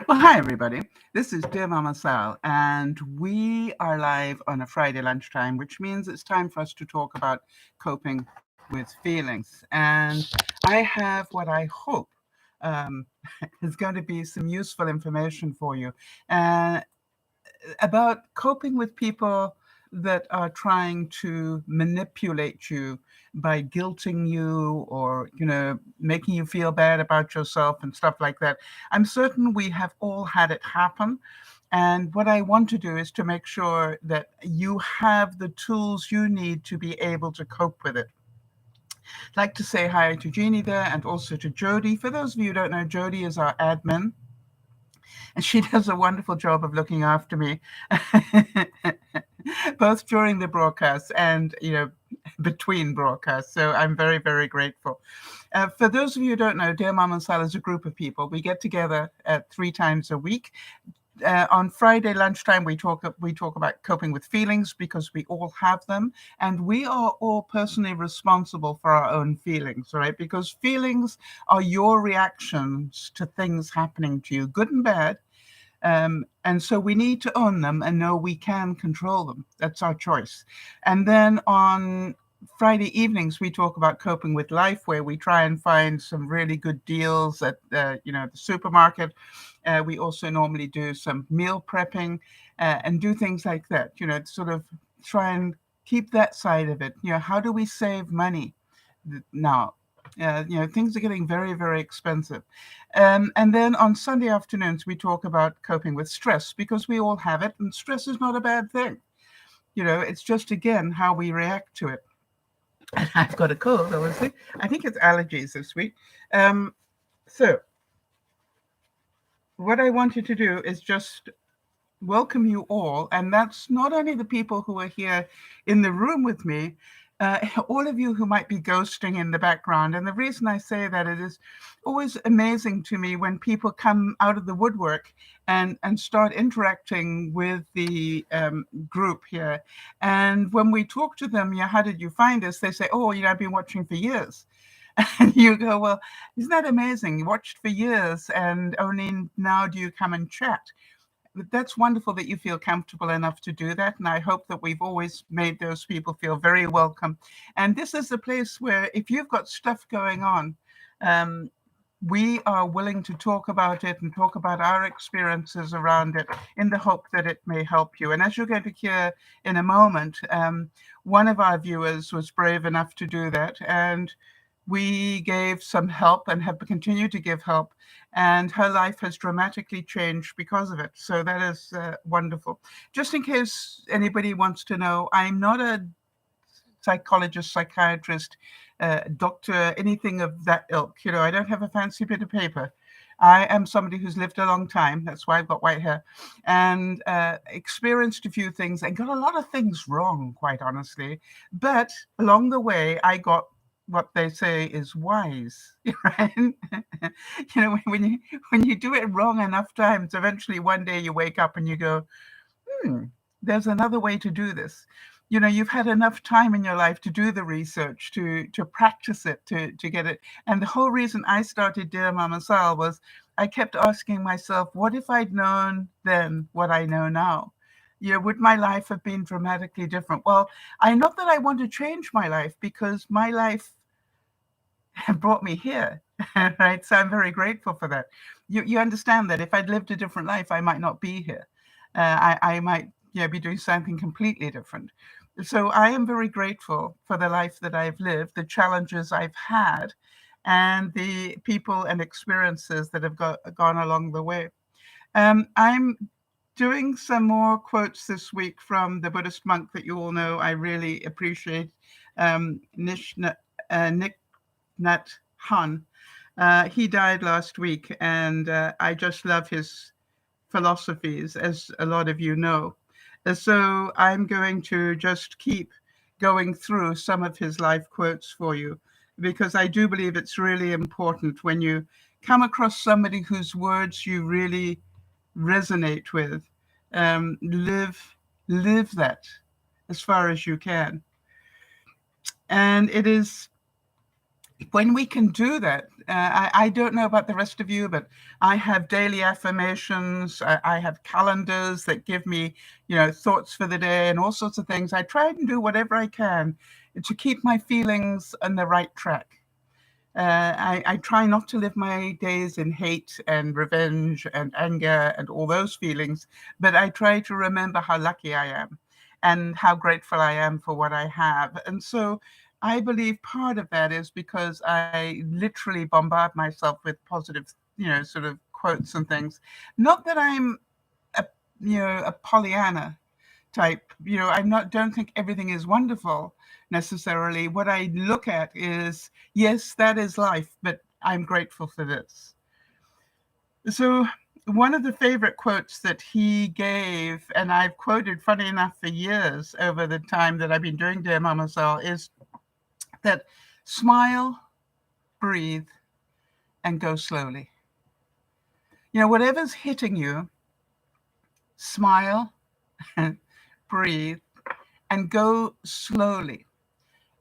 Well, hi, everybody. This is Dear Mama Sal, and we are live on a Friday lunchtime, which means it's time for us to talk about coping with feelings. And I have what I hope um, is going to be some useful information for you uh, about coping with people that are trying to manipulate you by guilting you or making you feel bad about yourself and stuff like that. I'm certain we have all had it happen, and what I want to do is to make sure that you have the tools you need to be able to cope with it. I'd like to say hi to Jeannie there and also to Jody. For those of you who don't know, Jody is our admin, and she does a wonderful job of looking after me, both during the broadcast and between broadcasts. So I'm very, very grateful. For those of you who don't know, Dear Mama Sal is a group of people. We get together 3 times a week. On Friday lunchtime, we talk about coping with feelings because we all have them, and we are all personally responsible for our own feelings, right? Because feelings are your reactions to things happening to you, good and bad. And so we need to own them and know we can control them. That's our choice. And then on Friday evenings, we talk about coping with life, where we try and find some really good deals at the supermarket. We also normally do some meal prepping and do things like that. Sort of try and keep that side of it. How do we save money now? Things are getting very, very expensive. And then on Sunday afternoons, we talk about coping with stress because we all have it, and stress is not a bad thing. It's just, again, how we react to it. And I've got a cold, obviously. I think it's allergies this week. So what I wanted to do is just welcome you all. And that's not only the people who are here in the room with me, all of you who might be ghosting in the background. And the reason I say that, it is always amazing to me when people come out of the woodwork and start interacting with the group here. And when we talk to them, how did you find us? They say, oh, I've been watching for years. And you go, well, isn't that amazing? You watched for years and only now do you come and chat. That's wonderful that you feel comfortable enough to do that. And I hope that we've always made those people feel very welcome. And this is a place where if you've got stuff going on, we are willing to talk about it and talk about our experiences around it in the hope that it may help you. And as you're going to hear in a moment, one of our viewers was brave enough to do that. And we gave some help and have continued to give help, and her life has dramatically changed because of it. So that is wonderful. Just in case anybody wants to know, I'm not a psychologist, psychiatrist, doctor, anything of that ilk. I don't have a fancy bit of paper. I am somebody who's lived a long time. That's why I've got white hair, and experienced a few things and got a lot of things wrong, quite honestly. But along the way, I got what they say is wise, right? When you do it wrong enough times, eventually one day you wake up and you go, there's another way to do this. You've had enough time in your life to do the research, to practice it, to get it. And the whole reason I started Dear Mama Sal was I kept asking myself, what if I'd known then what I know now? Would my life have been dramatically different? Well, not that I want to change my life, because my life brought me here, right? So I'm very grateful for that. You understand that if I'd lived a different life, I might not be here. I might be doing something completely different. So I am very grateful for the life that I've lived, the challenges I've had, and the people and experiences that have gone along the way. I'm doing some more quotes this week from the Buddhist monk that you all know I really appreciate, Thich Nhat Hanh. He died last week, and I just love his philosophies, as a lot of you know. So I'm going to just keep going through some of his life quotes for you, because I do believe it's really important when you come across somebody whose words you really resonate with. Live that as far as you can. And it is when we can do that, I don't know about the rest of you, but I have daily affirmations. I have calendars that give me, thoughts for the day and all sorts of things. I try and do whatever I can to keep my feelings on the right track. I try not to live my days in hate and revenge and anger and all those feelings, but I try to remember how lucky I am and how grateful I am for what I have. And so I believe part of that is because I literally bombard myself with positive, sort of quotes and things. Not that I'm a Pollyanna type. Don't think everything is wonderful necessarily. What I look at is, yes, that is life, but I'm grateful for this. So one of the favorite quotes that he gave, and I've quoted, funny enough, for years over the time that I've been doing Dear MamaSal, is that smile, breathe, and go slowly. Whatever's hitting you, smile, breathe, and go slowly.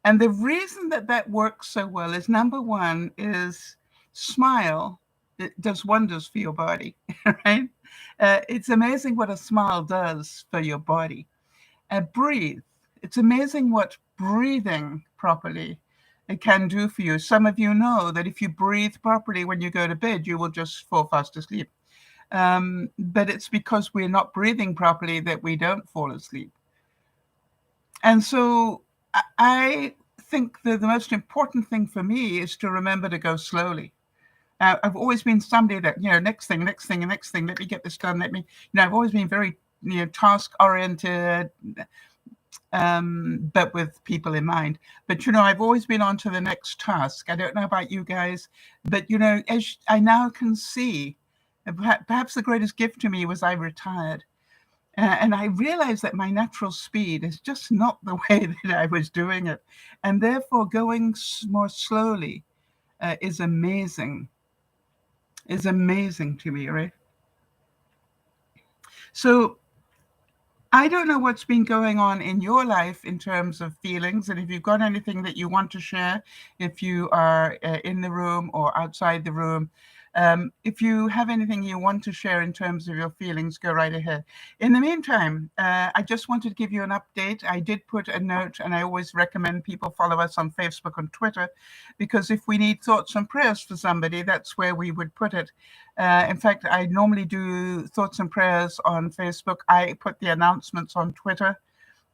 And the reason that that works so well is, number one, is smile. It does wonders for your body, right? It's amazing what a smile does for your body. Breathe. It's amazing what breathing properly it can do for you. Some of you know that if you breathe properly when you go to bed, you will just fall fast asleep. But it's because we're not breathing properly that we don't fall asleep. And so I think that the most important thing for me is to remember to go slowly. I've always been somebody that, next thing, let me get this done. I've always been very, task oriented, but with people in mind. But, I've always been on to the next task. I don't know about you guys, but, as I now can see, perhaps the greatest gift to me was I retired. And I realized that my natural speed is just not the way that I was doing it. And therefore, going more slowly is amazing to me, right? So I don't know what's been going on in your life in terms of feelings. And if you've got anything that you want to share, if you are in the room or outside the room, if you have anything you want to share in terms of your feelings, go right ahead. In the meantime, I just wanted to give you an update. I did put a note, and I always recommend people follow us on Facebook and Twitter, because if we need thoughts and prayers for somebody, that's where we would put it. In fact, I normally do thoughts and prayers on Facebook. I put the announcements on Twitter,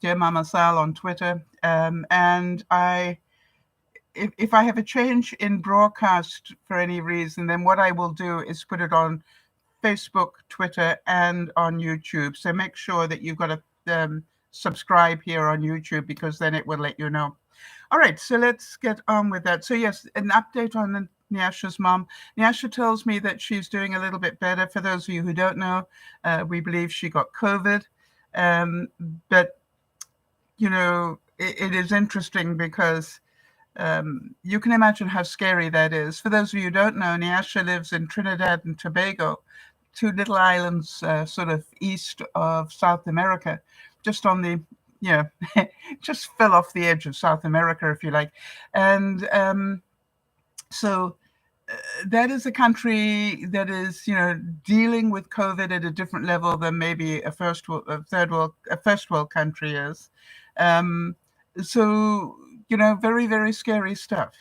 DearMamaSal on Twitter, and if I have a change in broadcast for any reason, then what I will do is put it on Facebook, Twitter, and on YouTube. So make sure that you've got to subscribe here on YouTube, because then it will let you know. All right, so let's get on with that. So yes, an update on Nyasha's mom. Nyasha tells me that she's doing a little bit better. For those of you who don't know, we believe she got COVID. But, it is interesting because you can imagine how scary that is. For those of you who don't know, Nyasha lives in Trinidad and Tobago, two little islands sort of east of South America, just on the, just fell off the edge of South America, if you like. And so that is a country that is, dealing with COVID at a different level than maybe a first world country is. So, very, very scary stuff.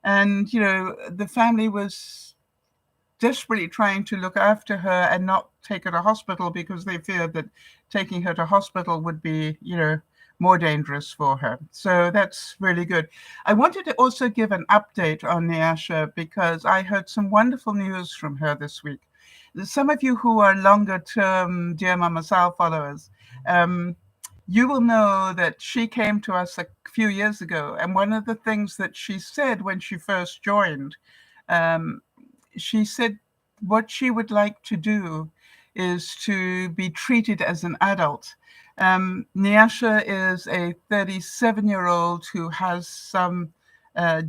And, the family was desperately trying to look after her and not take her to hospital, because they feared that taking her to hospital would be, more dangerous for her. So that's really good. I wanted to also give an update on Nyasha, because I heard some wonderful news from her this week. Some of you who are longer term Dear MamaSal followers, you will know that she came to us a few years ago. And one of the things that she said when she first joined, she said what she would like to do is to be treated as an adult. Nyasha is a 37-year-old who has some I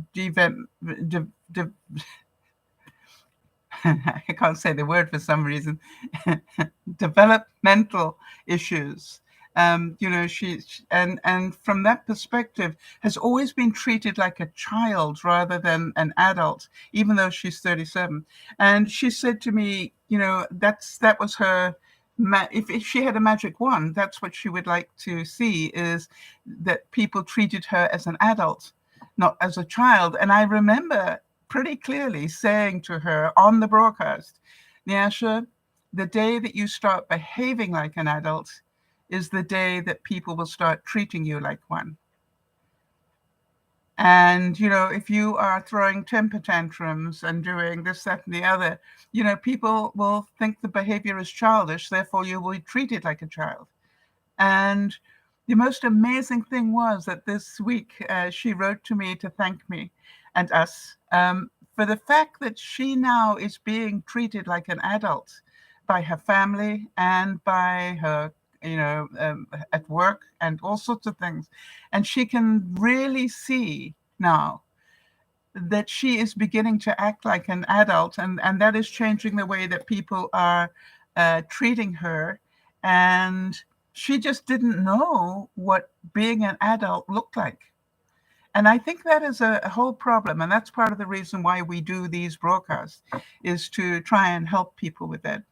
can't say the word for some reason, developmental issues. And from that perspective has always been treated like a child rather than an adult, even though she's 37. And she said to me, that was her. If she had a magic wand, that's what she would like to see, is that people treated her as an adult, not as a child. And I remember pretty clearly saying to her on the broadcast, Nyasha, the day that you start behaving like an adult is the day that people will start treating you like one. And, if you are throwing temper tantrums and doing this, that, and the other, people will think the behavior is childish, therefore you will be treated like a child. And the most amazing thing was that this week she wrote to me to thank me and us for the fact that she now is being treated like an adult by her family and by her at work and all sorts of things. And she can really see now that she is beginning to act like an adult, and that is changing the way that people are treating her. And she just didn't know what being an adult looked like. And I think that is a whole problem. And that's part of the reason why we do these broadcasts, is to try and help people with that.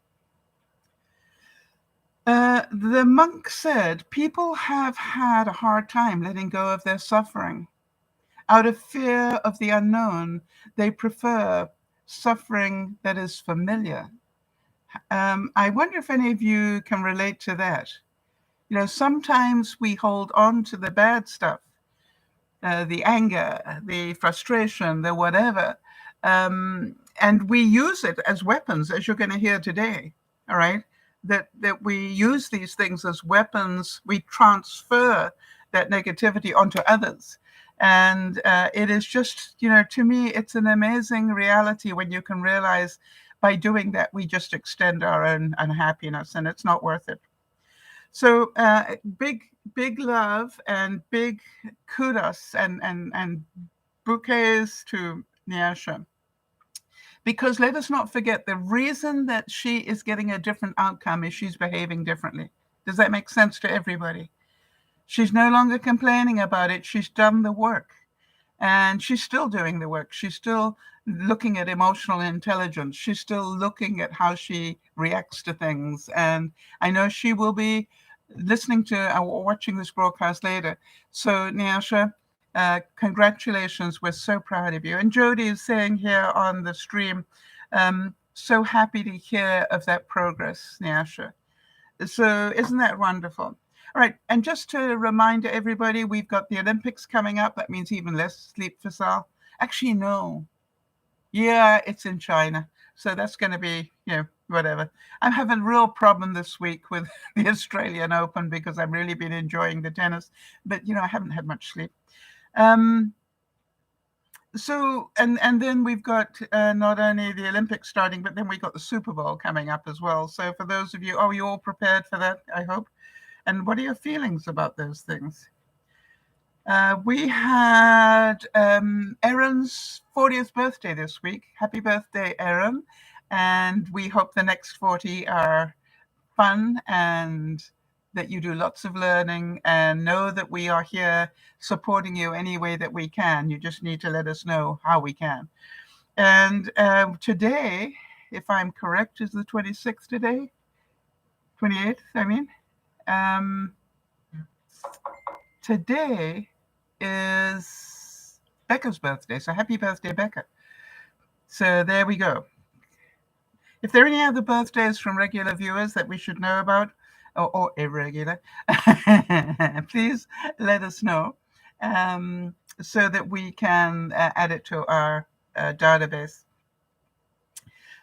The monk said, people have had a hard time letting go of their suffering. Out of fear of the unknown, they prefer suffering that is familiar. I wonder if any of you can relate to that. Sometimes we hold on to the bad stuff, the anger, the frustration, the whatever, and we use it as weapons, as you're going to hear today, all right? That we use these things as weapons. We transfer that negativity onto others. And it is just, to me, it's an amazing reality when you can realize by doing that, we just extend our own unhappiness, and it's not worth it. So big love and big kudos and bouquets to Nyasha. Because let us not forget, the reason that she is getting a different outcome is she's behaving differently. Does that make sense to everybody? She's no longer complaining about it. She's done the work. And she's still doing the work. She's still looking at emotional intelligence. She's still looking at how she reacts to things. And I know she will be listening to or watching this broadcast later. So, Nyasha, congratulations. We're so proud of you. And Jody is saying here on the stream, so happy to hear of that progress, Nyasha. So isn't that wonderful? All right. And just to remind everybody, we've got the Olympics coming up. That means even less sleep for Sal. Actually, no. Yeah, it's in China. So that's going to be, whatever. I'm having a real problem this week with the Australian Open because I've really been enjoying the tennis. But, I haven't had much sleep. So, and then we've got not only the Olympics starting, but then we've got the Super Bowl coming up as well. So for those of you, are you all prepared for that, I hope? And what are your feelings about those things? We had Erin's 40th birthday this week. Happy birthday, Erin. And we hope the next 40 are fun and that you do lots of learning, and know that we are here supporting you any way that we can. You just need to let us know how we can. And today, if I'm correct, is the 26th today? 28th, I mean. Today is Becca's birthday. So happy birthday, Becca. So there we go. If there are any other birthdays from regular viewers that we should know about, or irregular, please let us know so that we can add it to our database.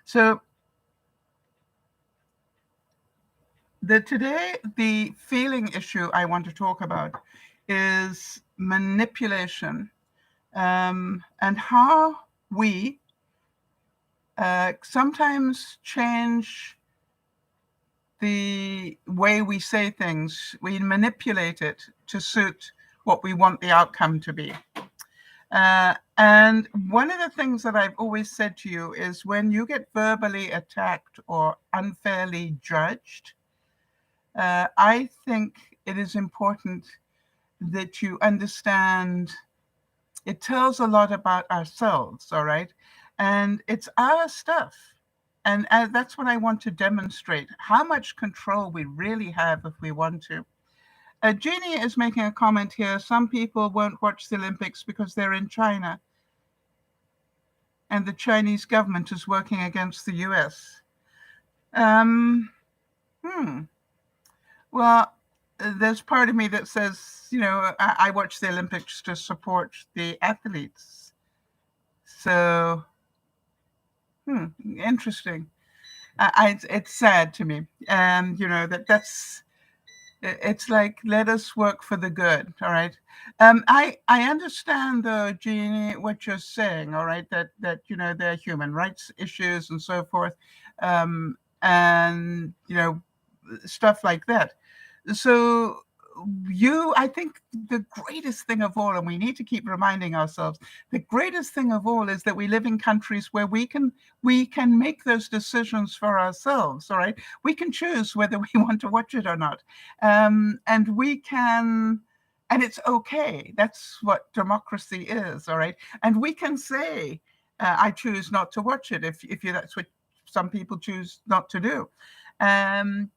So today, the feeling issue I want to talk about is manipulation, and how we sometimes change the way we say things. We manipulate it to suit what we want the outcome to be. And one of the things that I've always said to you is when you get verbally attacked or unfairly judged, I think it is important that you understand it tells a lot about ourselves, all right? And it's our stuff. And that's what I want to demonstrate, how much control we really have if we want to. Jeannie is making a comment here. Some people won't watch the Olympics because they're in China and the Chinese government is working against the US. Well, there's part of me that says, I watch the Olympics to support the athletes. So, interesting. It's sad to me. It's like, let us work for the good. All right. I understand though, Jeannie, what you're saying. All right. That, there are human rights issues and so forth. And, stuff like that. So I think the greatest thing of all, and we need to keep reminding ourselves, the greatest thing of all is that we live in countries where we can make those decisions for ourselves. All right. We can choose whether we want to watch it or not. And we can, and it's okay. That's what democracy is. All right. And we can say, I choose not to watch it if that's what some people choose not to do. I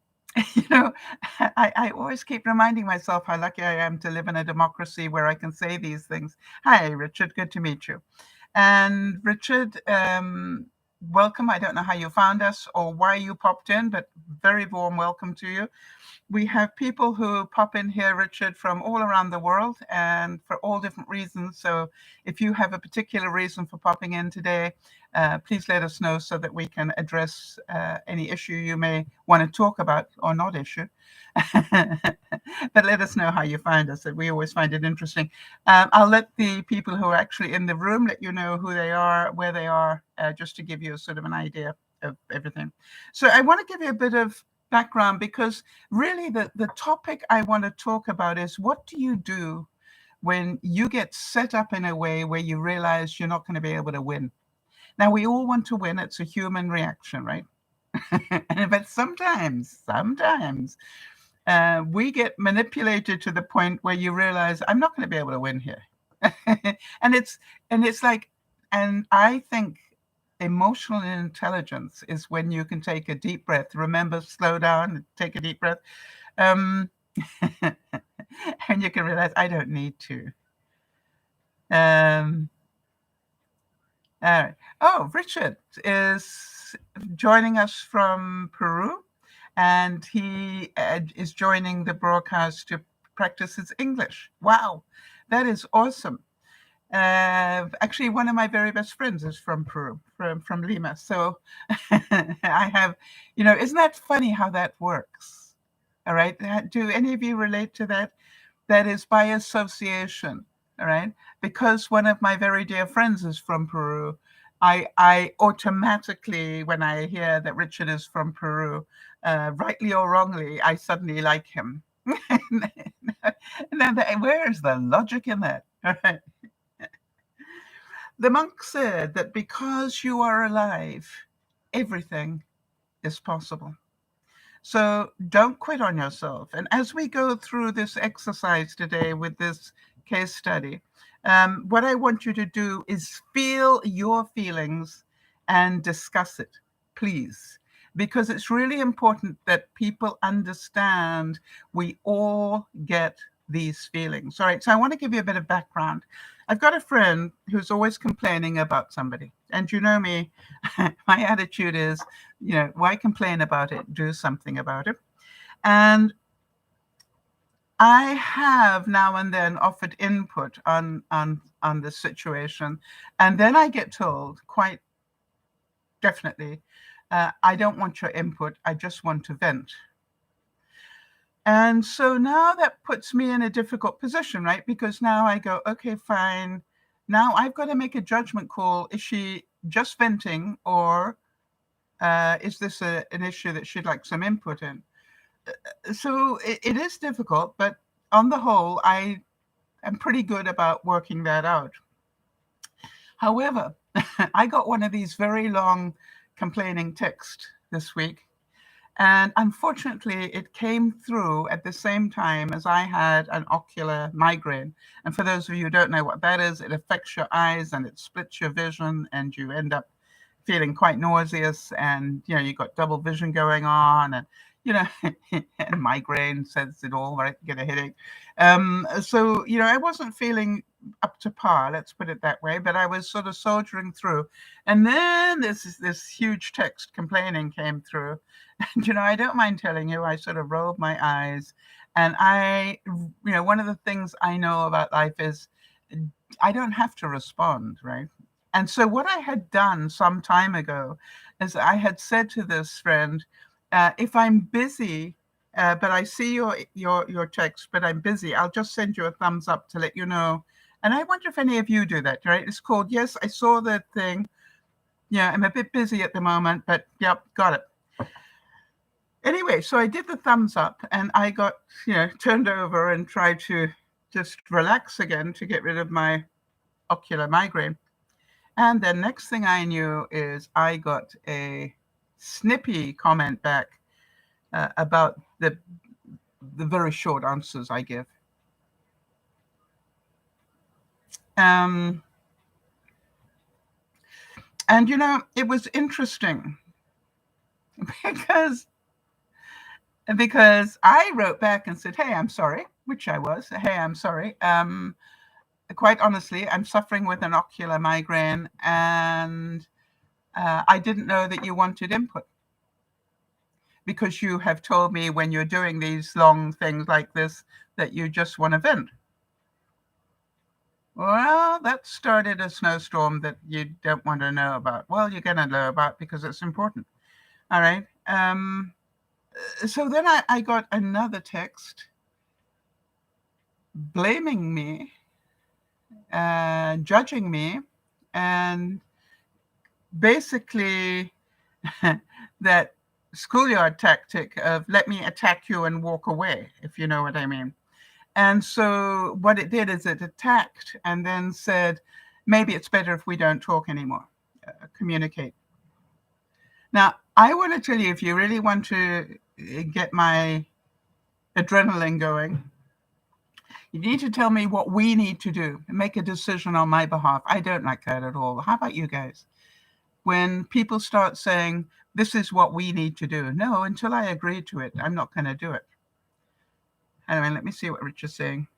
always keep reminding myself how lucky I am to live in a democracy where I can say these things. Hi, Richard. Good to meet you. And Richard, welcome. I don't know how you found us or why you popped in, but very warm welcome to you. We have people who pop in here, Richard, from all around the world and for all different reasons. So if you have a particular reason for popping in today, please let us know so that we can address any issue you may want to talk about or not issue. But let us know how you find us. We always find it interesting. I'll let the people who are actually in the room let you know who they are, where they are, just to give you sort of an idea of everything. So I want to give you a bit of background because really the topic I want to talk about is, what do you do when you get set up in a way where you realize you're not going to be able to win? Now, we all want to win. It's a human reaction, right? But sometimes we get manipulated to the point where you realize, I'm not going to be able to win here. and it's like, and I think emotional intelligence is when you can take a deep breath. Remember, slow down, take a deep breath. And you can realize, I don't need to. All right. Oh, Richard is joining us from Peru, and he is joining the broadcast to practice his English. Wow, that is awesome. Actually, one of my very best friends is from Peru, from Lima. So I have, isn't that funny how that works? All right. Do any of you relate to that? That is by association. All right. Because one of my very dear friends is from Peru, I automatically, when I hear that Richard is from Peru, rightly or wrongly, I suddenly like him. Now, where's the logic in that? All right. The monk said that because you are alive, everything is possible. So don't quit on yourself. And as we go through this exercise today with this case study, what I want you to do is feel your feelings and discuss it, please. Because it's really important that people understand we all get these feelings. All right, so I want to give you a bit of background. I've got a friend who's always complaining about somebody. And you know me, my attitude is, why complain about it? Do something about it. And I have now and then offered input on the situation. And then I get told quite definitely, I don't want your input. I just want to vent. And so now that puts me in a difficult position, right? Because now I go, okay, fine. Now I've got to make a judgment call. Is she just venting, or is this an issue that she'd like some input in? So it is difficult, but on the whole, I am pretty good about working that out. However, I got one of these very long complaining texts this week. And unfortunately, it came through at the same time as I had an ocular migraine. And for those of you who don't know what that is, it affects your eyes and it splits your vision, and you end up feeling quite nauseous, and you got double vision going on, and and migraine says it all, right? Get a headache. So I wasn't feeling up to par, let's put it that way, but I was sort of soldiering through. And then this huge text complaining came through. And I don't mind telling you, I sort of rolled my eyes. And one of the things I know about life is I don't have to respond, right? And so what I had done some time ago is I had said to this friend, if I'm busy, but I see your text, but I'm busy, I'll just send you a thumbs up to let you know. And I wonder if any of you do that, right? It's called, yes, I saw that thing. Yeah, I'm a bit busy at the moment, but yep, got it. Anyway, so I did the thumbs up, and I got, turned over and tried to just relax again to get rid of my ocular migraine. And the next thing I knew is I got a snippy comment back about the very short answers I give. And it was interesting because I wrote back and said, hey, I'm sorry, which I was. Hey, I'm sorry. Quite honestly, I'm suffering with an ocular migraine, and I didn't know that you wanted input, because you have told me when you're doing these long things like this that you just want to vent. Well, that started a snowstorm that you don't want to know about. Well, you're going to know about because it's important. All right. So then I got another text blaming me, judging me, and basically that schoolyard tactic of let me attack you and walk away, if you know what I mean. And so what it did is it attacked and then said, maybe it's better if we don't talk anymore, communicate. Now, I want to tell you, if you really want to get my adrenaline going, you need to tell me what we need to do and make a decision on my behalf. I don't like that at all. How about you guys? When people start saying, this is what we need to do. No, until I agree to it, I'm not going to do it. Anyway, let me see what Rich is saying.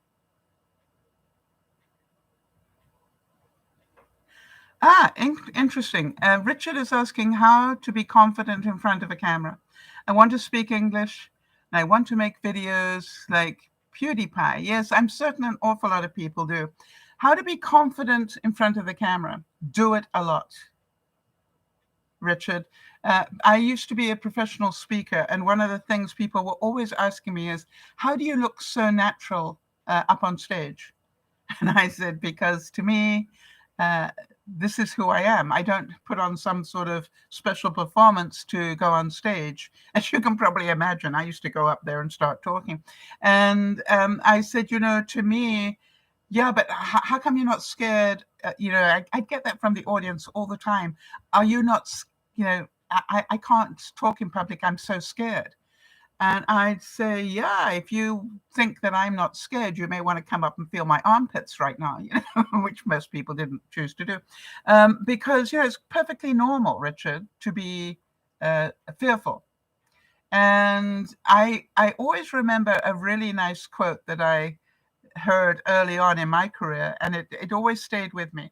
Interesting. Richard is asking how to be confident in front of a camera. I want to speak English, and I want to make videos like PewDiePie. Yes, I'm certain an awful lot of people do. How to be confident in front of the camera. Do it a lot. Richard, I used to be a professional speaker, and one of the things people were always asking me is, how do you look so natural up on stage? And I said, because to me, this is who I am. I don't put on some sort of special performance to go on stage. As you can probably imagine, I used to go up there and start talking. And I said, to me, yeah, but how come you're not scared? I get that from the audience all the time. Are you not, I can't talk in public. I'm so scared. And I'd say, yeah, if you think that I'm not scared, you may want to come up and feel my armpits right now, which most people didn't choose to do. Because, it's perfectly normal, Richard, to be fearful. And I always remember a really nice quote that I heard early on in my career, and it always stayed with me.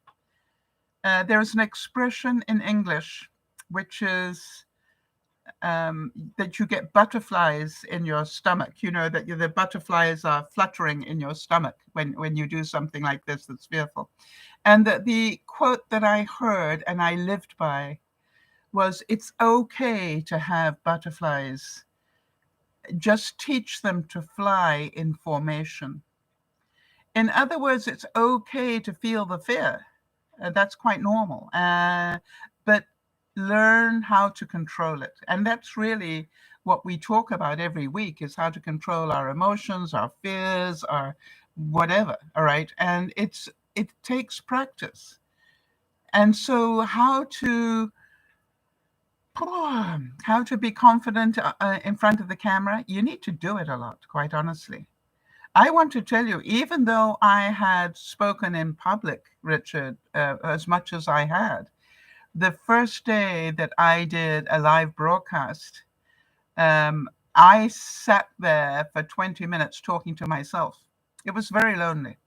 There is an expression in English, which is, that you get butterflies in your stomach, that the butterflies are fluttering in your stomach when you do something like this that's fearful. And the quote that I heard and I lived by was, it's okay to have butterflies. Just teach them to fly in formation. In other words, it's okay to feel the fear. That's quite normal. But learn how to control it. And that's really what we talk about every week, is how to control our emotions, our fears, our whatever. All right. And it takes practice. And so how to How to be confident in front of the camera? You need to do it a lot, quite honestly. I want to tell you, even though I had spoken in public, Richard, as much as I had, the first day that I did a live broadcast, I sat there for 20 minutes talking to myself. It was very lonely.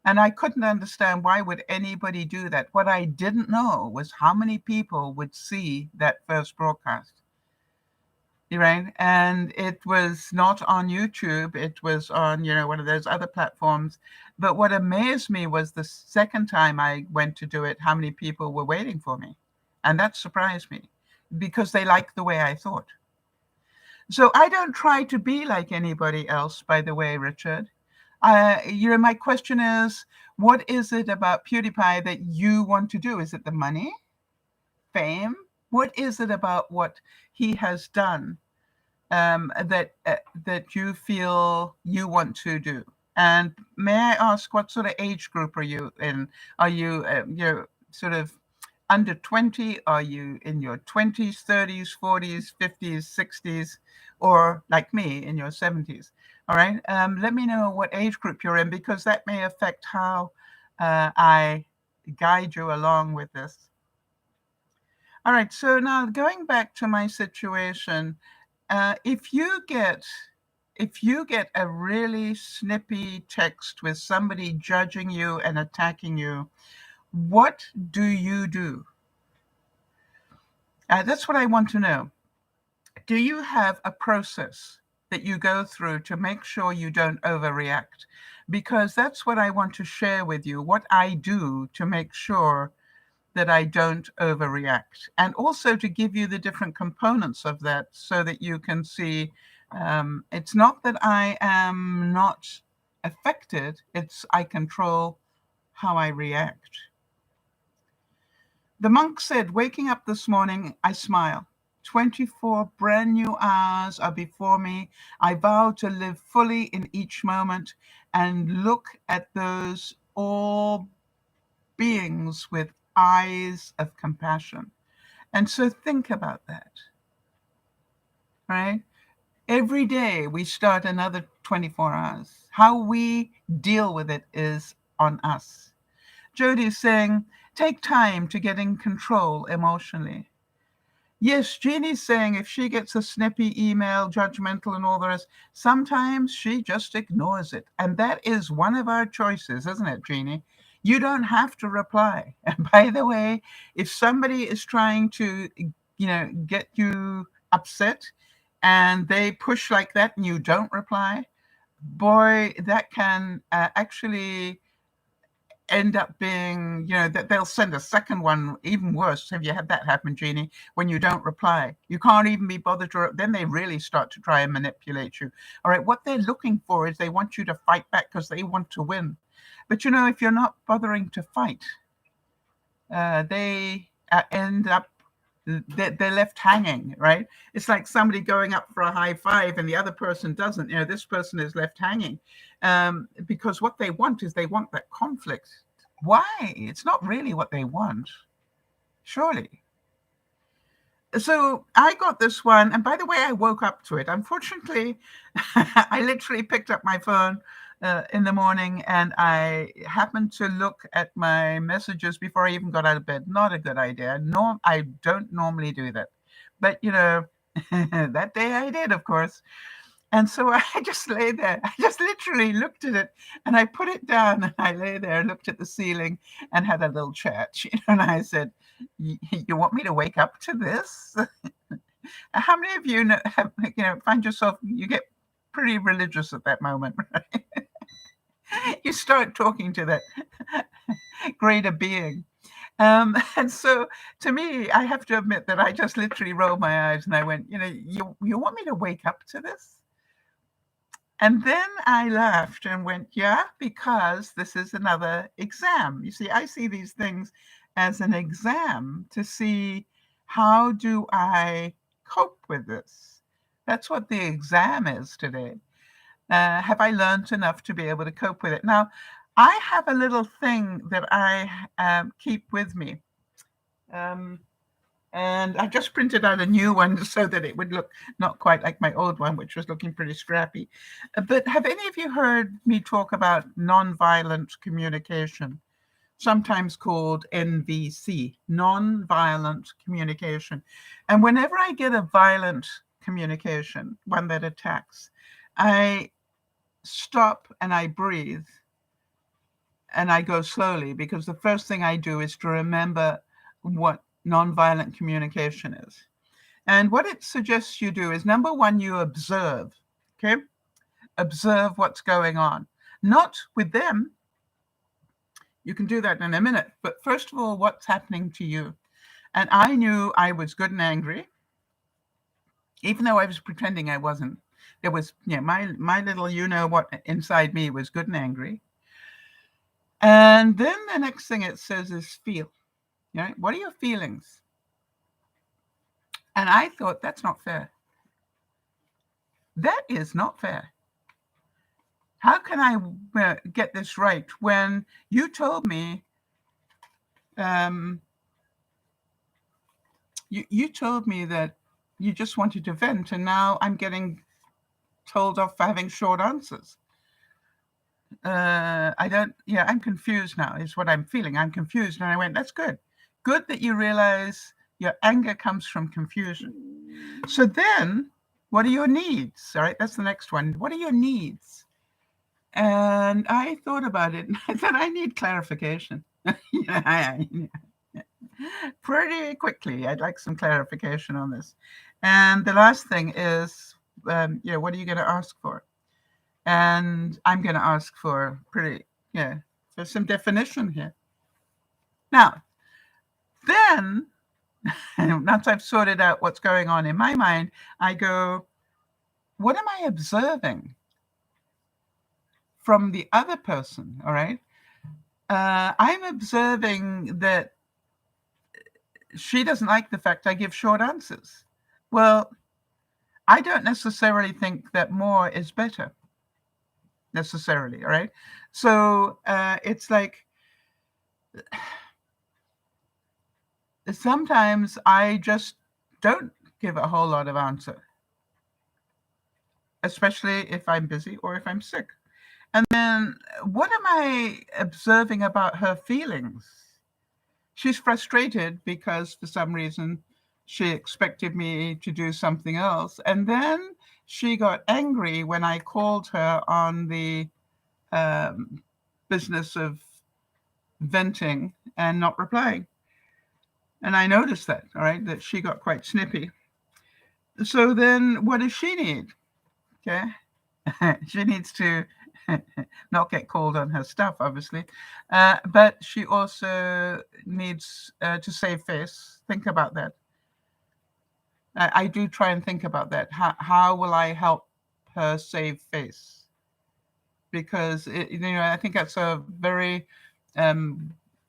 And I couldn't understand why would anybody do that. What I didn't know was how many people would see that first broadcast. Right? And it was not on YouTube. It was on, one of those other platforms. But what amazed me was the second time I went to do it, how many people were waiting for me. And that surprised me because they liked the way I thought. So I don't try to be like anybody else, by the way, Richard. My question is, what is it about PewDiePie that you want to do? Is it the money, fame? What is it about what he has done that you feel you want to do? And may I ask, what sort of age group are you in? Are you you're sort of under 20? Are you in your 20s, 30s, 40s, 50s, 60s, or like me in your 70s? All right. Let me know what age group you're in, because that may affect how I guide you along with this. All right. So now going back to my situation, if you get a really snippy text with somebody judging you and attacking you, what do you do? That's what I want to know. Do you have a process that you go through to make sure you don't overreact? Because that's what I want to share with you, what I do to make sure that I don't overreact, and also to give you the different components of that so that you can see it's not that I am not affected, it's I control how I react. The monk said, waking up this morning, I smile. 24 brand new hours are before me. I vow to live fully in each moment and look at those all beings with eyes of compassion. And so think about that, right? Every day we start another 24 hours. How we deal with it is on us. Jody is saying, take time to get in control emotionally. Yes, Jeannie's saying if she gets a snippy email, judgmental and all the rest, sometimes she just ignores it. And that is one of our choices, isn't it, Jeannie? You don't have to reply. And by the way, if somebody is trying to, get you upset and they push like that and you don't reply, boy, that can actually end up being, that they'll send a second one, even worse. Have you had that happen, Jeannie? When you don't reply, you can't even be bothered to, then they really start to try and manipulate you. All right, what they're looking for is they want you to fight back because they want to win. But if you're not bothering to fight, they end up, they're left hanging, right? It's like somebody going up for a high five and the other person doesn't. This person is left hanging because what they want is they want that conflict. Why? It's not really what they want, surely. So I got this one, and by the way, I woke up to it. Unfortunately, I literally picked up my phone in the morning, and I happened to look at my messages before I even got out of bed. Not a good idea. No, I don't normally do that. But, that day I did, of course. And so I just lay there. I just literally looked at it and I put it down and I lay there, looked at the ceiling and had a little chat. And I said, you want me to wake up to this? How many of you find yourself, you get pretty religious at that moment, right? You start talking to that greater being. And so to me, I have to admit that I just literally rolled my eyes and I went, you want me to wake up to this? And then I laughed and went, yeah, because this is another exam. You see, I see these things as an exam to see how do I cope with this. That's what the exam is today. Have I learned enough to be able to cope with it? Now, I have a little thing that I keep with me. And I just printed out a new one so that it would look not quite like my old one, which was looking pretty scrappy. But have any of you heard me talk about nonviolent communication, sometimes called NVC, nonviolent communication? And whenever I get a violent communication, one that attacks, I stop and I breathe and I go slowly, because the first thing I do is to remember what nonviolent communication is. And what it suggests you do is, number one, you observe, okay? Observe what's going on. Not with them. You can do that in a minute. But first of all, what's happening to you? And I knew I was good and angry, even though I was pretending I wasn't. There was, my little you-know-what inside me was good and angry. And then the next thing it says is feel. What are your feelings? And I thought, that's not fair. That is not fair. How can I get this right when you told me, you told me that you just wanted to vent, and now I'm getting told off for having short answers. I'm confused now, is what I'm feeling. I'm confused. And I went, that's good. Good that you realize your anger comes from confusion. So then, what are your needs? All right, that's the next one. What are your needs? And I thought about it, and I thought, I need clarification. Pretty quickly, I'd like some clarification on this. And the last thing is, what are you going to ask for? And I'm going to ask for for some definition here. Now, then, once I've sorted out what's going on in my mind, I go, what am I observing from the other person? All right. I'm observing that she doesn't like the fact I give short answers. Well, I don't necessarily think that more is better, necessarily. All right. So it's like, sometimes I just don't give a whole lot of answer, especially if I'm busy or if I'm sick. And then what am I observing about her feelings? She's frustrated because for some reason she expected me to do something else. And then she got angry when I called her on the business of venting and not replying. And I noticed that, all right, that she got quite snippy. So then what does she need? Okay. She needs to not get called on her stuff, obviously. But she also needs to save face. Think about that. I do try and think about that. How will I help her save face? Because, I think that's a very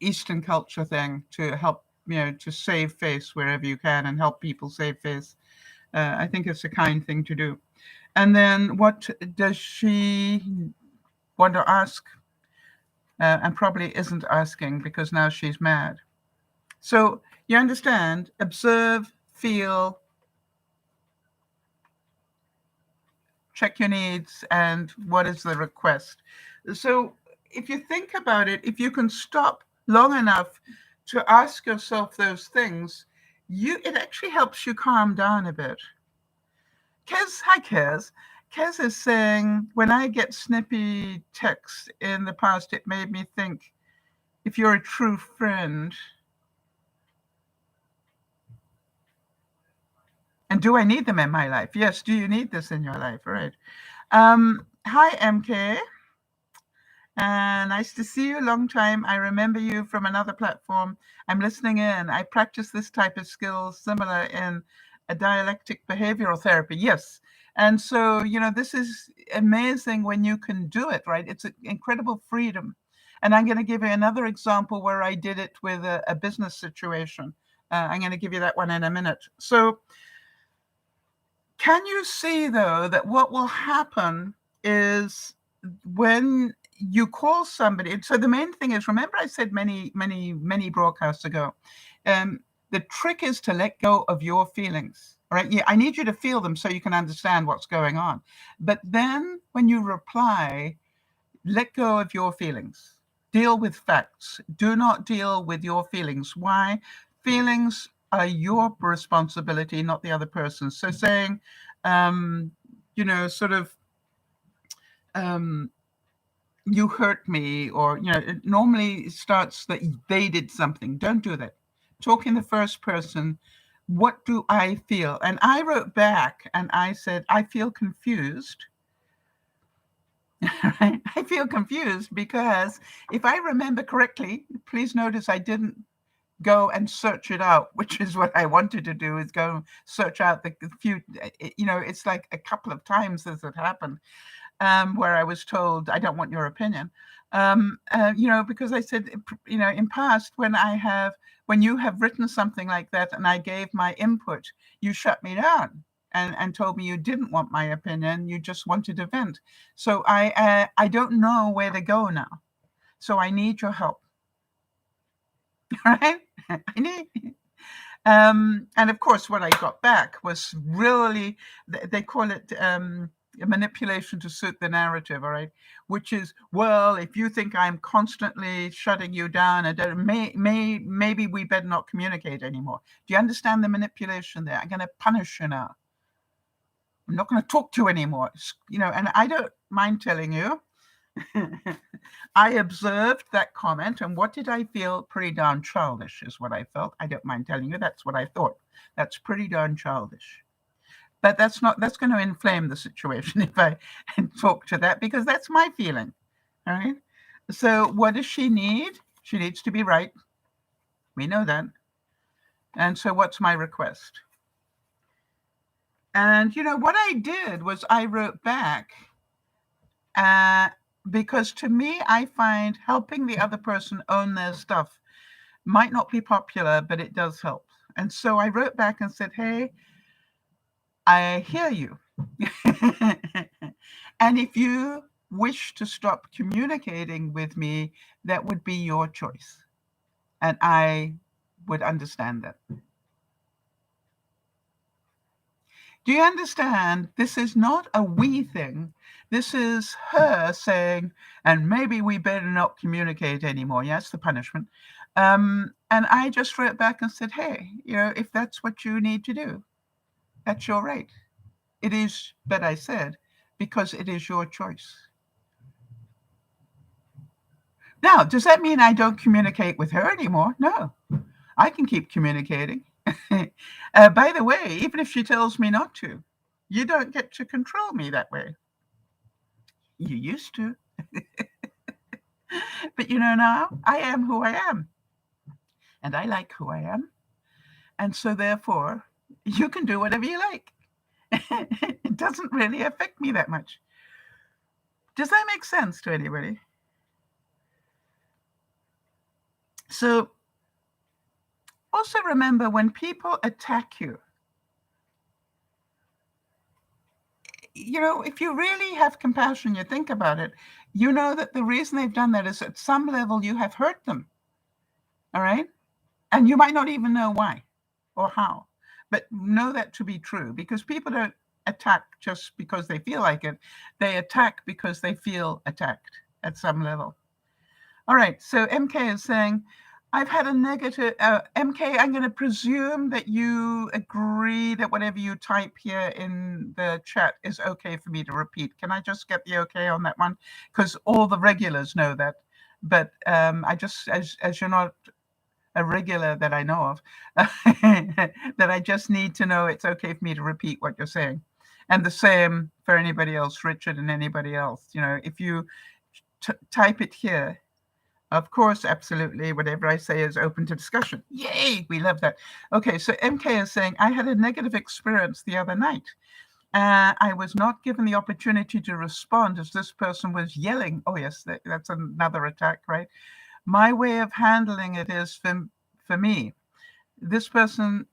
Eastern culture thing, to help, to save face wherever you can and help people save face. I think it's a kind thing to do. And then what does she want to ask? And probably isn't asking because now she's mad. So you understand, observe, feel, check your needs, and what is the request. So if you think about it, if you can stop long enough to ask yourself those things, it actually helps you calm down a bit. Hi, Kez. Kez is saying, when I get snippy texts in the past, it made me think, if you're a true friend, and do I need them in my life? Yes, do you need this in your life? All right. Hi, MK. Nice to see you. Long time. I remember you from another platform. I'm listening in. I practice this type of skills similar in a dialectic behavioral therapy. Yes. And so, this is amazing when you can do it, right? It's an incredible freedom. And I'm going to give you another example where I did it with a business situation. I'm going to give you that one in a minute. So can you see, though, that what will happen is when you call somebody, so the main thing is, remember I said many broadcasts ago, The trick is to let go of your feelings. All right. Yeah, I need you to feel them so you can understand what's going on. But then when you reply, let go of your feelings. Deal with facts. Do not deal with your feelings. Why? Feelings are your responsibility, not the other person's. So saying, sort of, you hurt me, or, it normally starts that they did something. Don't do that. Talk in the first person. What do I feel? And I wrote back and I said, I feel confused. Right? I feel confused because if I remember correctly, please notice I didn't go and search it out, which is what I wanted to do, is go search out the few, it's like a couple of times this had happened, where I was told, I don't want your opinion. Because I said, in past, when you have written something like that and I gave my input, you shut me down and told me you didn't want my opinion, you just wanted to vent. So I don't know where to go now. So I need your help. Right? I need. And of course, what I got back was really, they call it a manipulation to suit the narrative, all right? Which is, well, if you think I'm constantly shutting you down, maybe we better not communicate anymore. Do you understand the manipulation there? I'm going to punish you now. I'm not going to talk to you anymore. And I don't mind telling you, I observed that comment, and what did I feel? Pretty darn childish is what I felt. I don't mind telling you, that's what I thought. That's pretty darn childish. But that's going to inflame the situation if I talk to that, because that's my feeling. All right. So what does she need? She needs to be right. We know that. And so what's my request? And what I did was I wrote back, because to me, I find helping the other person own their stuff might not be popular, but it does help. And so I wrote back and said, hey, I hear you. And if you wish to stop communicating with me, that would be your choice. And I would understand that. Do you understand? This is not a we thing. This is her saying, and maybe we better not communicate anymore. Yes, the punishment. And I just wrote back and said, hey, if that's what you need to do, that's your right. It is, but I said, because it is your choice. Now, does that mean I don't communicate with her anymore? No, I can keep communicating. By the way, even if she tells me not to, you don't get to control me that way. You used to. But now I am who I am. And I like who I am. And so therefore, you can do whatever you like. It doesn't really affect me that much. Does that make sense to anybody? So also remember, when people attack you, if you really have compassion, you think about it, you know that the reason they've done that is at some level you have hurt them. All right? And you might not even know why or how, but know that to be true, because people don't attack just because they feel like it. They attack because they feel attacked at some level. All right. So MK is saying, I've had a negative, MK, I'm going to presume that you agree that whatever you type here in the chat is okay for me to repeat. Can I just get the okay on that one? Because all the regulars know that. But I just, as you're not a regular that I know of, that I just need to know it's okay for me to repeat what you're saying. And the same for anybody else, Richard and anybody else. If you type it here, of course, absolutely. Whatever I say is open to discussion. Yay, we love that. Okay, so MK is saying, I had a negative experience the other night. I was not given the opportunity to respond as this person was yelling. Oh, yes, that's another attack, right? My way of handling it is for me. This person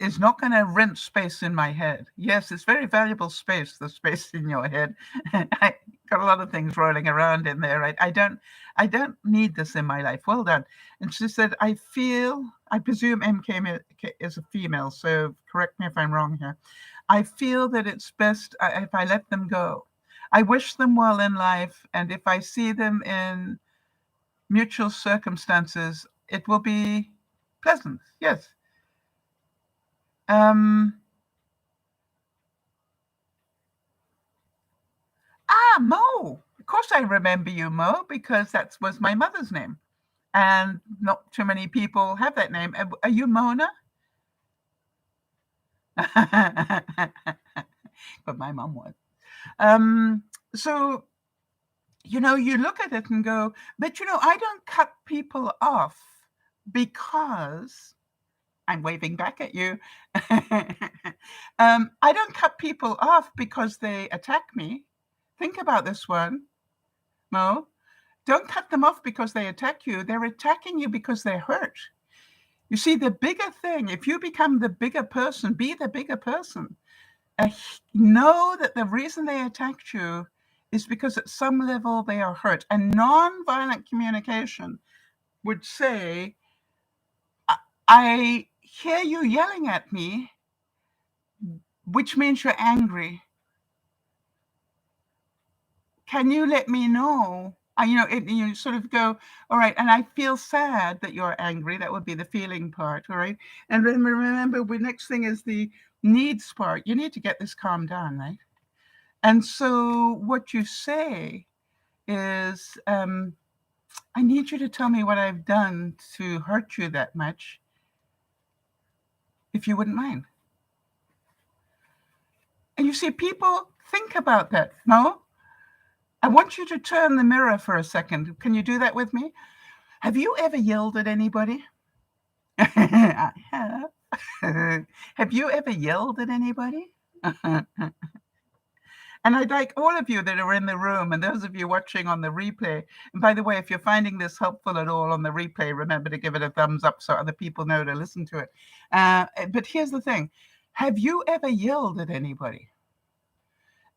is not going to rent space in my head. Yes, it's very valuable space, the space in your head. I got a lot of things rolling around in there. I don't need this in my life. Well done. And she said, I presume MK is a female, so correct me if I'm wrong here. I feel that it's best if I let them go. I wish them well in life, and if I see them in mutual circumstances, it will be pleasant. Yes. Mo. Of course I remember you, Mo, because that was my mother's name. And not too many people have that name. Are you Mona? But my mom was. So, you look at it and go, but, I don't cut people off because I'm waving back at you. I don't cut people off because they attack me. Think about this one, Mo. Don't cut them off because they attack you. They're attacking you because they're hurt. You see, the bigger thing, if you become the bigger person, be the bigger person. Know that the reason they attacked you is because at some level they are hurt. And nonviolent communication would say, I hear you yelling at me, which means you're angry. Can you let me know? You sort of go, all right, and I feel sad that you're angry. That would be the feeling part, all right? And remember, the next thing is the needs part. You need to get this calmed down, right? And so what you say is, I need you to tell me what I've done to hurt you that much, if you wouldn't mind. And you see, people think about that, no? I want you to turn the mirror for a second. Can you do that with me? Have you ever yelled at anybody? I have. Have you ever yelled at anybody? And I'd like all of you that are in the room and those of you watching on the replay. And by the way, if you're finding this helpful at all on the replay, remember to give it a thumbs up so other people know to listen to it. But here's the thing. Have you ever yelled at anybody?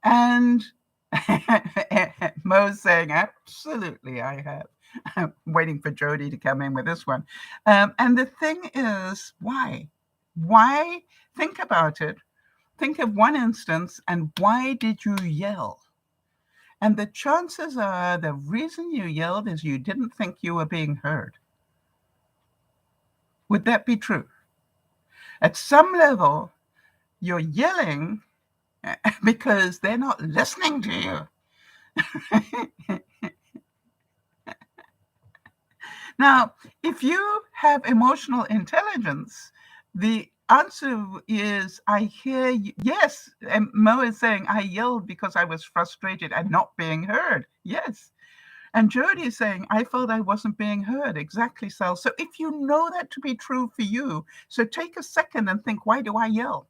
And Mo's saying, absolutely, I have. I'm waiting for Jody to come in with this one. And the thing is, why? Why? Think about it. Think of one instance, and why did you yell? And the chances are the reason you yelled is you didn't think you were being heard. Would that be true? At some level, you're yelling because they're not listening to you. Now, if you have emotional intelligence, the answer is, I hear you. Yes, and Mo is saying, I yelled because I was frustrated and not being heard. Yes. And Jody is saying, I felt I wasn't being heard. Exactly, Sal. So if you know that to be true for you, so take a second and think, why do I yell?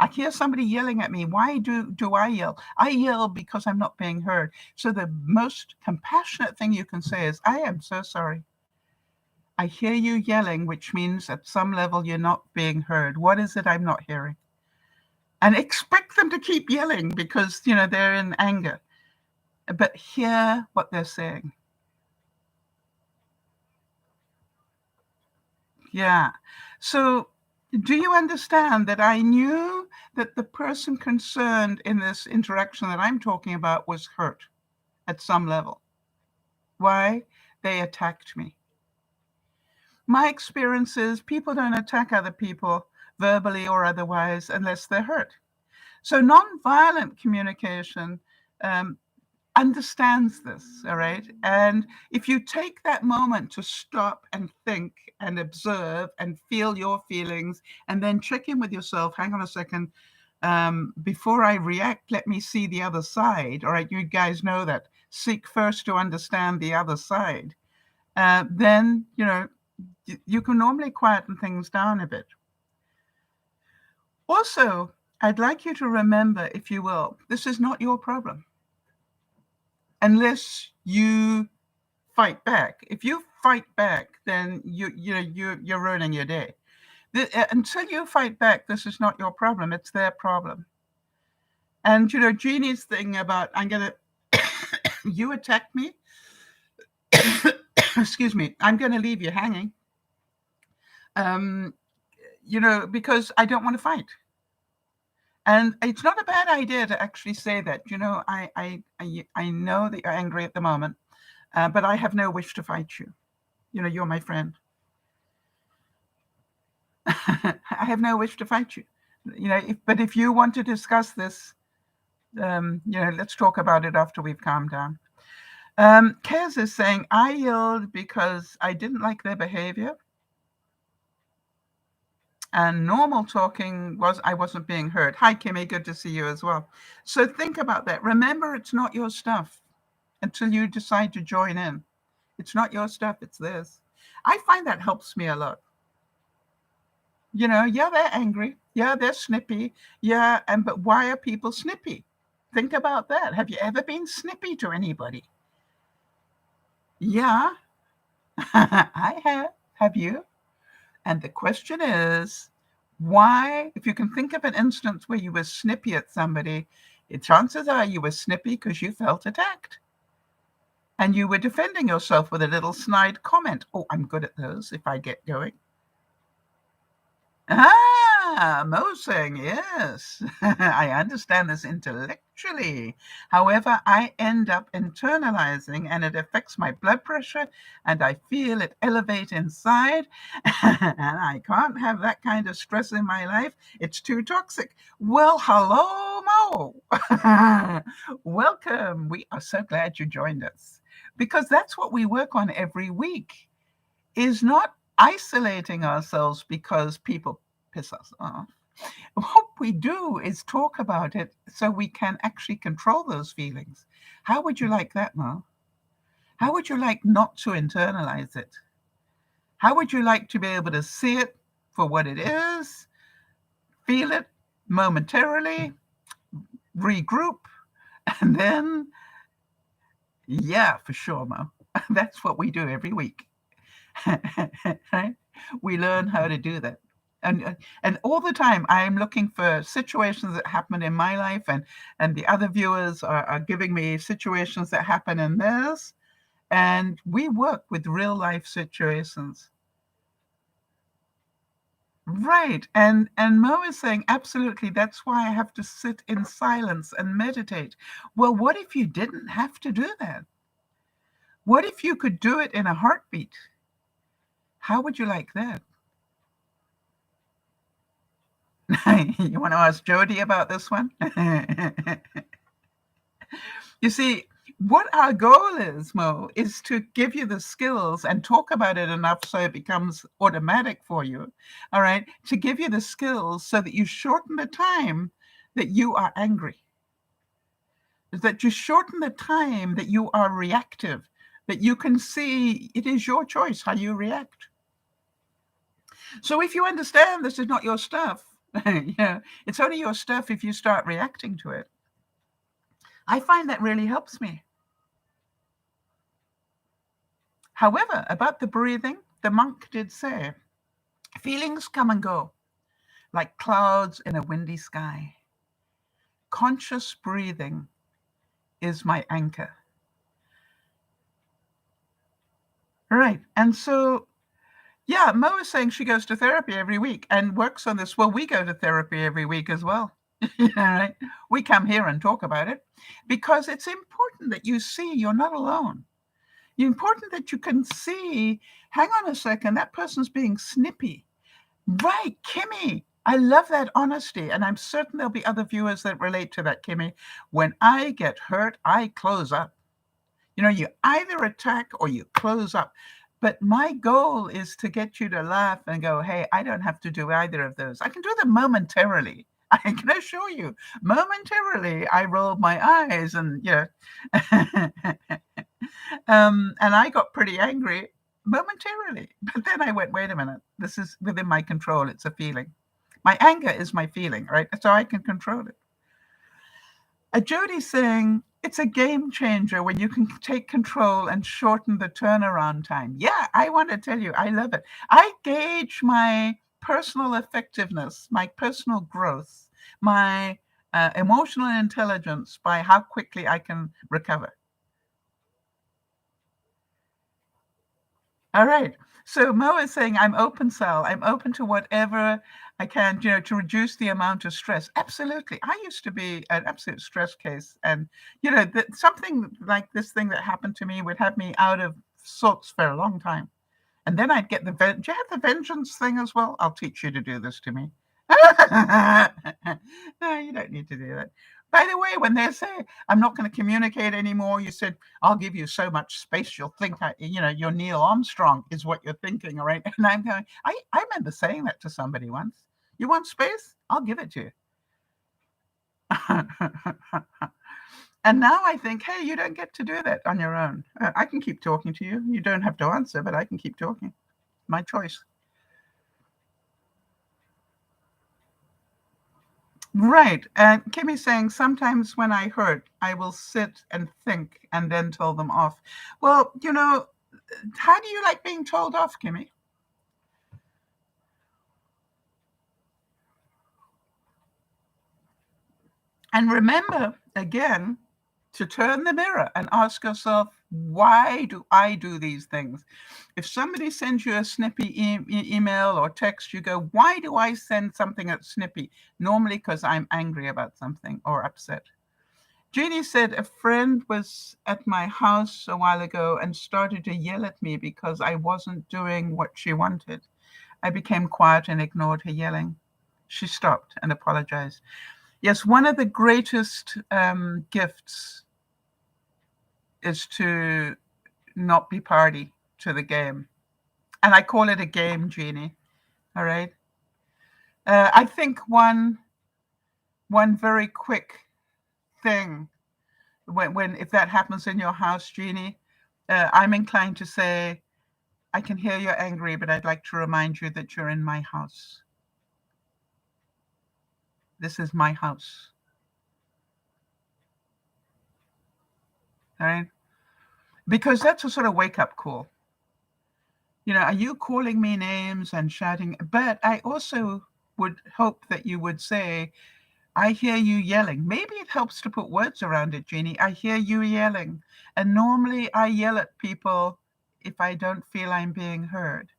I hear somebody yelling at me. Why do I yell? I yell because I'm not being heard. So the most compassionate thing you can say is, I am so sorry. I hear you yelling, which means at some level you're not being heard. What is it I'm not hearing? And expect them to keep yelling because, they're in anger. But hear what they're saying. Yeah. So do you understand that I knew that the person concerned in this interaction that I'm talking about was hurt at some level? Why? They attacked me. My experience is people don't attack other people verbally or otherwise unless they're hurt. So nonviolent communication understands this, all right? And if you take that moment to stop and think and observe and feel your feelings and then check in with yourself, hang on a second, before I react, let me see the other side, all right? You guys know that. Seek first to understand the other side. Then, you can normally quieten things down a bit. Also, I'd like you to remember, if you will, this is not your problem. Unless you fight back. If you fight back, then you're ruining your day. Until you fight back, this is not your problem. It's their problem. And, Jeannie's thing about, you attacked me. Excuse me. I'm going to leave you hanging. Because I don't want to fight. And it's not a bad idea to actually say that, I know that you're angry at the moment, but I have no wish to fight you. You're my friend. I have no wish to fight you. But if you want to discuss this, let's talk about it after we've calmed down. Kez is saying, I yelled because I didn't like their behavior. And normal talking was I wasn't being heard. Hi, Kimmy. Good to see you as well. So think about that. Remember, it's not your stuff until you decide to join in. It's not your stuff. It's theirs. I find that helps me a lot. Yeah, they're angry. Yeah, they're snippy. Yeah, but why are people snippy? Think about that. Have you ever been snippy to anybody? Yeah, I have. Have you? And the question is, why? If you can think of an instance where you were snippy at somebody, chances are you were snippy because you felt attacked. And you were defending yourself with a little snide comment. Oh, I'm good at those if I get going. Mo saying, yes, I understand this intellectually. However, I end up internalizing and it affects my blood pressure and I feel it elevate inside. And I can't have that kind of stress in my life. It's too toxic. Well, hello, Mo. Welcome. We are so glad you joined us because that's what we work on every week, is not isolating ourselves because people piss us off. What we do is talk about it so we can actually control those feelings. How would you like that, Mo? How would you like not to internalize it? How would you like to be able to see it for what it is, feel it momentarily, regroup, and then, yeah, for sure, Mo. That's what we do every week. Right? We learn how to do that. And all the time I'm looking for situations that happen in my life, and the other viewers are giving me situations that happen in theirs, and we work with real life situations. Right. And Mo is saying, absolutely, that's why I have to sit in silence and meditate. Well, what if you didn't have to do that? What if you could do it in a heartbeat? How would you like that? You want to ask Jody about this one? You see, what our goal is, Mo, is to give you the skills and talk about it enough so it becomes automatic for you, all right? To give you the skills so that you shorten the time that you are angry, that you shorten the time that you are reactive, that you can see it is your choice how you react. So if you understand this is not your stuff, it's only your stuff if you start reacting to it. I find that really helps me. However, about the breathing, the monk did say, feelings come and go like clouds in a windy sky. Conscious breathing is my anchor. Right. And so, yeah, Mo is saying she goes to therapy every week and works on this. Well, we go to therapy every week as well. Right? We come here and talk about it because it's important that you see you're not alone. It's important that you can see, hang on a second, that person's being snippy. Right, Kimmy. I love that honesty. And I'm certain there'll be other viewers that relate to that, Kimmy. When I get hurt, I close up. You either attack or you close up. But my goal is to get you to laugh and go, hey, I don't have to do either of those. I can do them momentarily. I can assure you, momentarily, I rolled my eyes and, and I got pretty angry momentarily. But then I went, wait a minute, this is within my control. It's a feeling. My anger is my feeling, right? So I can control it. Jody's saying, it's a game changer when you can take control and shorten the turnaround time. Yeah, I want to tell you, I love it. I gauge my personal effectiveness, my personal growth, my emotional intelligence by how quickly I can recover. All right. So Mo is saying, I'm open, Sal. I'm open to whatever I can, to reduce the amount of stress. Absolutely. I used to be an absolute stress case. And, something like this thing that happened to me would have me out of sorts for a long time. And then I'd get do you have the vengeance thing as well? I'll teach you to do this to me. No, you don't need to do that. By the way, when they say, I'm not going to communicate anymore, you said, I'll give you so much space, you'll think, you're Neil Armstrong is what you're thinking, all right? And I'm going, I remember saying that to somebody once. You want space? I'll give it to you. And now I think, hey, you don't get to do that on your own. I can keep talking to you. You don't have to answer, but I can keep talking. My choice. Right. And Kimmy's saying, sometimes when I hurt, I will sit and think and then tell them off. Well, how do you like being told off, Kimmy? And remember, again, to turn the mirror and ask yourself, why do I do these things? If somebody sends you a snippy email or text, you go, why do I send something that's snippy? Normally because I'm angry about something or upset. Jeannie said a friend was at my house a while ago and started to yell at me because I wasn't doing what she wanted. I became quiet and ignored her yelling. She stopped and apologized. Yes, one of the greatest gifts is to not be party to the game. And I call it a game, Jeannie. All right. I think one very quick thing when if that happens in your house, Jeannie, I'm inclined to say, I can hear you're angry, but I'd like to remind you that you're in my house. This is my house. All right. Because that's a sort of wake up call. Are you calling me names and shouting? But I also would hope that you would say, I hear you yelling. Maybe it helps to put words around it, Jeannie. I hear you yelling. And normally I yell at people if I don't feel I'm being heard.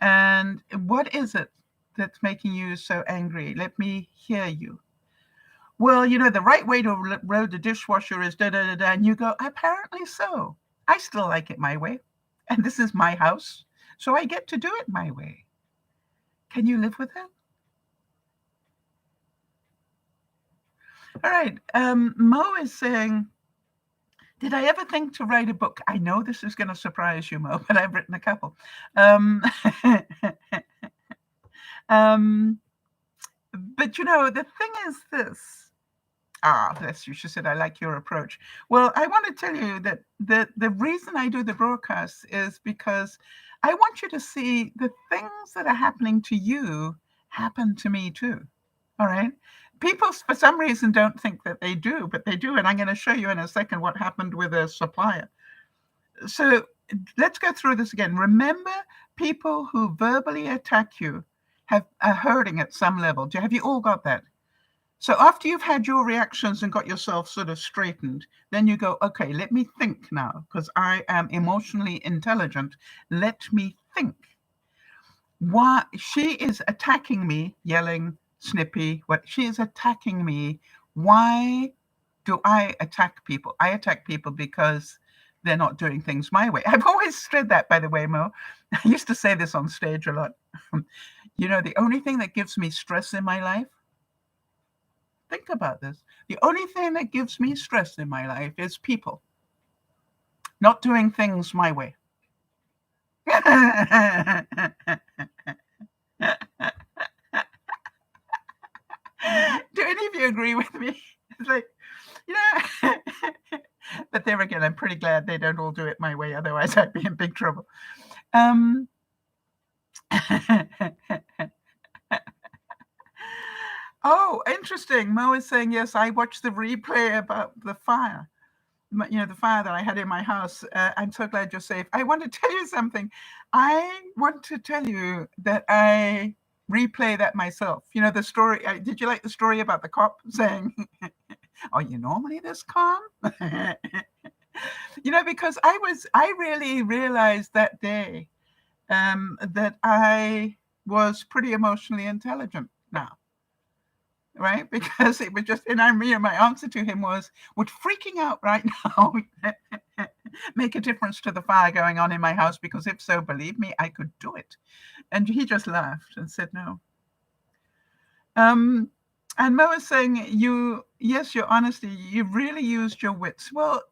And what is it that's making you so angry? Let me hear you. Well, the right way to load the dishwasher is da-da-da-da. And you go, apparently so. I still like it my way. And this is my house. So I get to do it my way. Can you live with that? All right. Mo is saying, did I ever think to write a book? I know this is going to surprise you, Mo, but I've written a couple. But the thing is this. Bless you. She said, I like your approach. Well, I want to tell you that the reason I do the broadcast is because I want you to see the things that are happening to you happen to me too. All right. People, for some reason, don't think that they do, but they do. And I'm going to show you in a second what happened with a supplier. So let's go through this again. Remember, people who verbally attack you are hurting at some level. Have you all got that? So after you've had your reactions and got yourself sort of straightened, then you go, okay, let me think now, because I am emotionally intelligent. Let me think. Why she is attacking me, yelling, snippy, she is attacking me. Why do I attack people? I attack people because they're not doing things my way. I've always said that, by the way, Mo. I used to say this on stage a lot. The only thing that gives me stress in my life, think about this. The only thing that gives me stress in my life is people not doing things my way. Do any of you agree with me? It's like, but there again, I'm pretty glad they don't all do it my way. Otherwise, I'd be in big trouble. Oh, interesting. Mo is saying, yes, I watched the replay about the fire. the fire that I had in my house. I'm so glad you're safe. I want to tell you something. I want to tell you that I replay that myself. The story. Did you like the story about the cop saying, "Are you normally this calm?" Because I really realized that day that I was pretty emotionally intelligent now. Right? Because it was just, and my answer to him was, would freaking out right now make a difference to the fire going on in my house? Because if so, believe me, I could do it. And he just laughed and said no. And Mo was saying, yes, your honesty, you really used your wits. Well,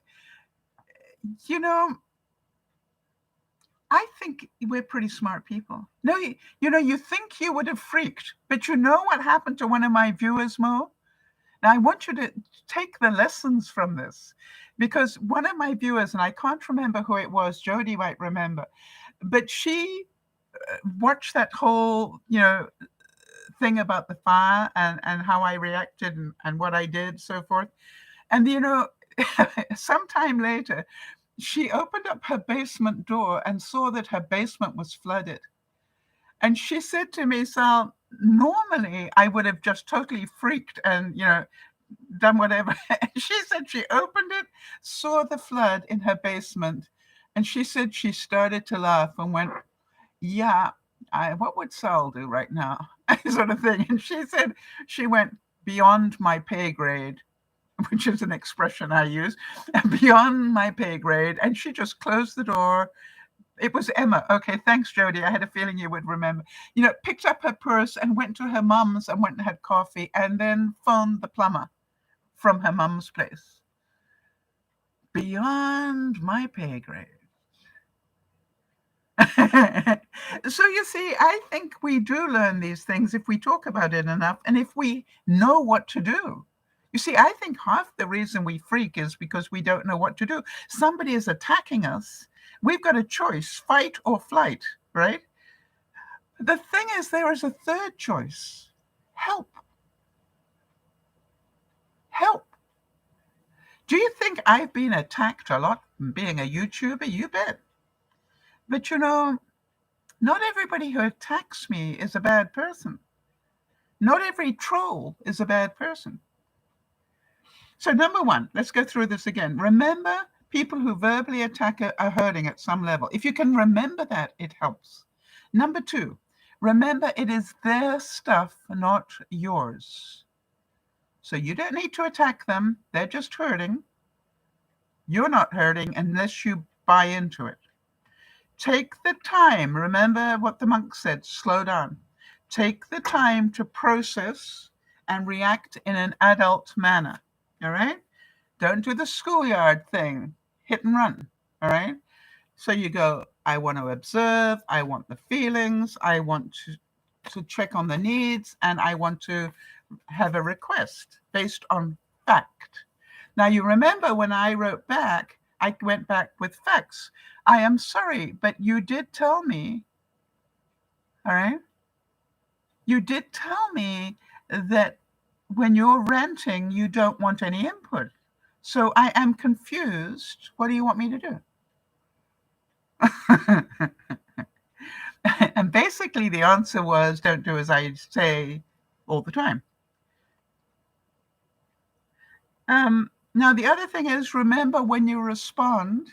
I think we're pretty smart people. No, you think you would have freaked, but you know what happened to one of my viewers, Mo? Now, I want you to take the lessons from this, because one of my viewers, and I can't remember who it was, Jody might remember, but she watched that whole, thing about the fire and how I reacted and what I did, so forth. And, sometime later, she opened up her basement door and saw that her basement was flooded. And she said to me, Sal, normally I would have just totally freaked and, done whatever. And she said she opened it, saw the flood in her basement, and she said she started to laugh and went, yeah, what would Sal do right now? Sort of thing. And she said she went beyond my pay grade, which is an expression I use, beyond my pay grade. And she just closed the door. It was Emma. Okay, thanks, Jody. I had a feeling you would remember. Picked up her purse and went to her mum's and went and had coffee and then phoned the plumber from her mum's place. Beyond my pay grade. So you see, I think we do learn these things if we talk about it enough and if we know what to do. You see, I think half the reason we freak is because we don't know what to do. Somebody is attacking us. We've got a choice, fight or flight, right? The thing is, there is a third choice. Help. Help. Do you think I've been attacked a lot being a YouTuber? You bet. But not everybody who attacks me is a bad person. Not every troll is a bad person. So number one, let's go through this again. Remember, people who verbally attack are hurting at some level. If you can remember that, it helps. Number two, remember it is their stuff, not yours. So you don't need to attack them. They're just hurting. You're not hurting unless you buy into it. Take the time. Remember what the monk said, slow down. Take the time to process and react in an adult manner. All right? Don't do the schoolyard thing, hit and run. All right? So you go, I want to observe, I want the feelings, I want to check on the needs, and I want to have a request based on fact. Now, you remember when I wrote back, I went back with facts. I am sorry, but you did tell me, all right? You did tell me that when you're ranting, you don't want any input. So I am confused. What do you want me to do? And basically the answer was, don't do as I say all the time. Now, the other thing is, remember when you respond,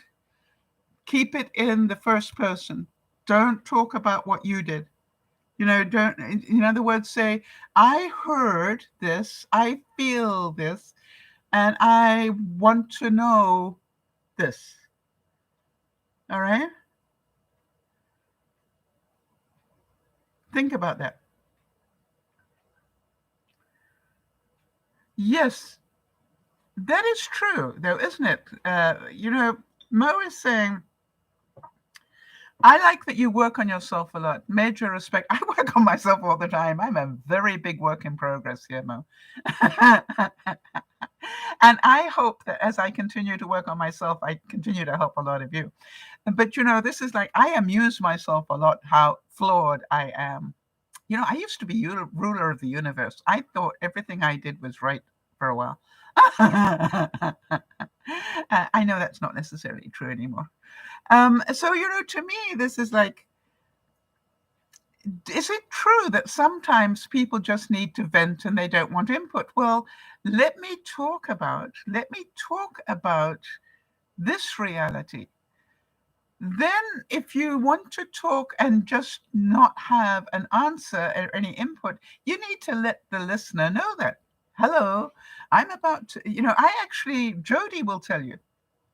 keep it in the first person. Don't talk about what you did. Don't, in other words, say, I heard this, I feel this, and I want to know this. All right? Think about that. Yes, that is true, though, isn't it? Mo is saying, I like that you work on yourself a lot. Major respect. I work on myself all the time. I'm a very big work in progress here, Mo. And I hope that as I continue to work on myself, I continue to help a lot of you. But, this is like, I amuse myself a lot how flawed I am. I used to be ruler of the universe. I thought everything I did was right for a while. I know that's not necessarily true anymore. So, to me, this is like, is it true that sometimes people just need to vent and they don't want input? Well, let me talk about this reality. Then, if you want to talk and just not have an answer or any input, you need to let the listener know that, hello, I'm about to, Jody will tell you,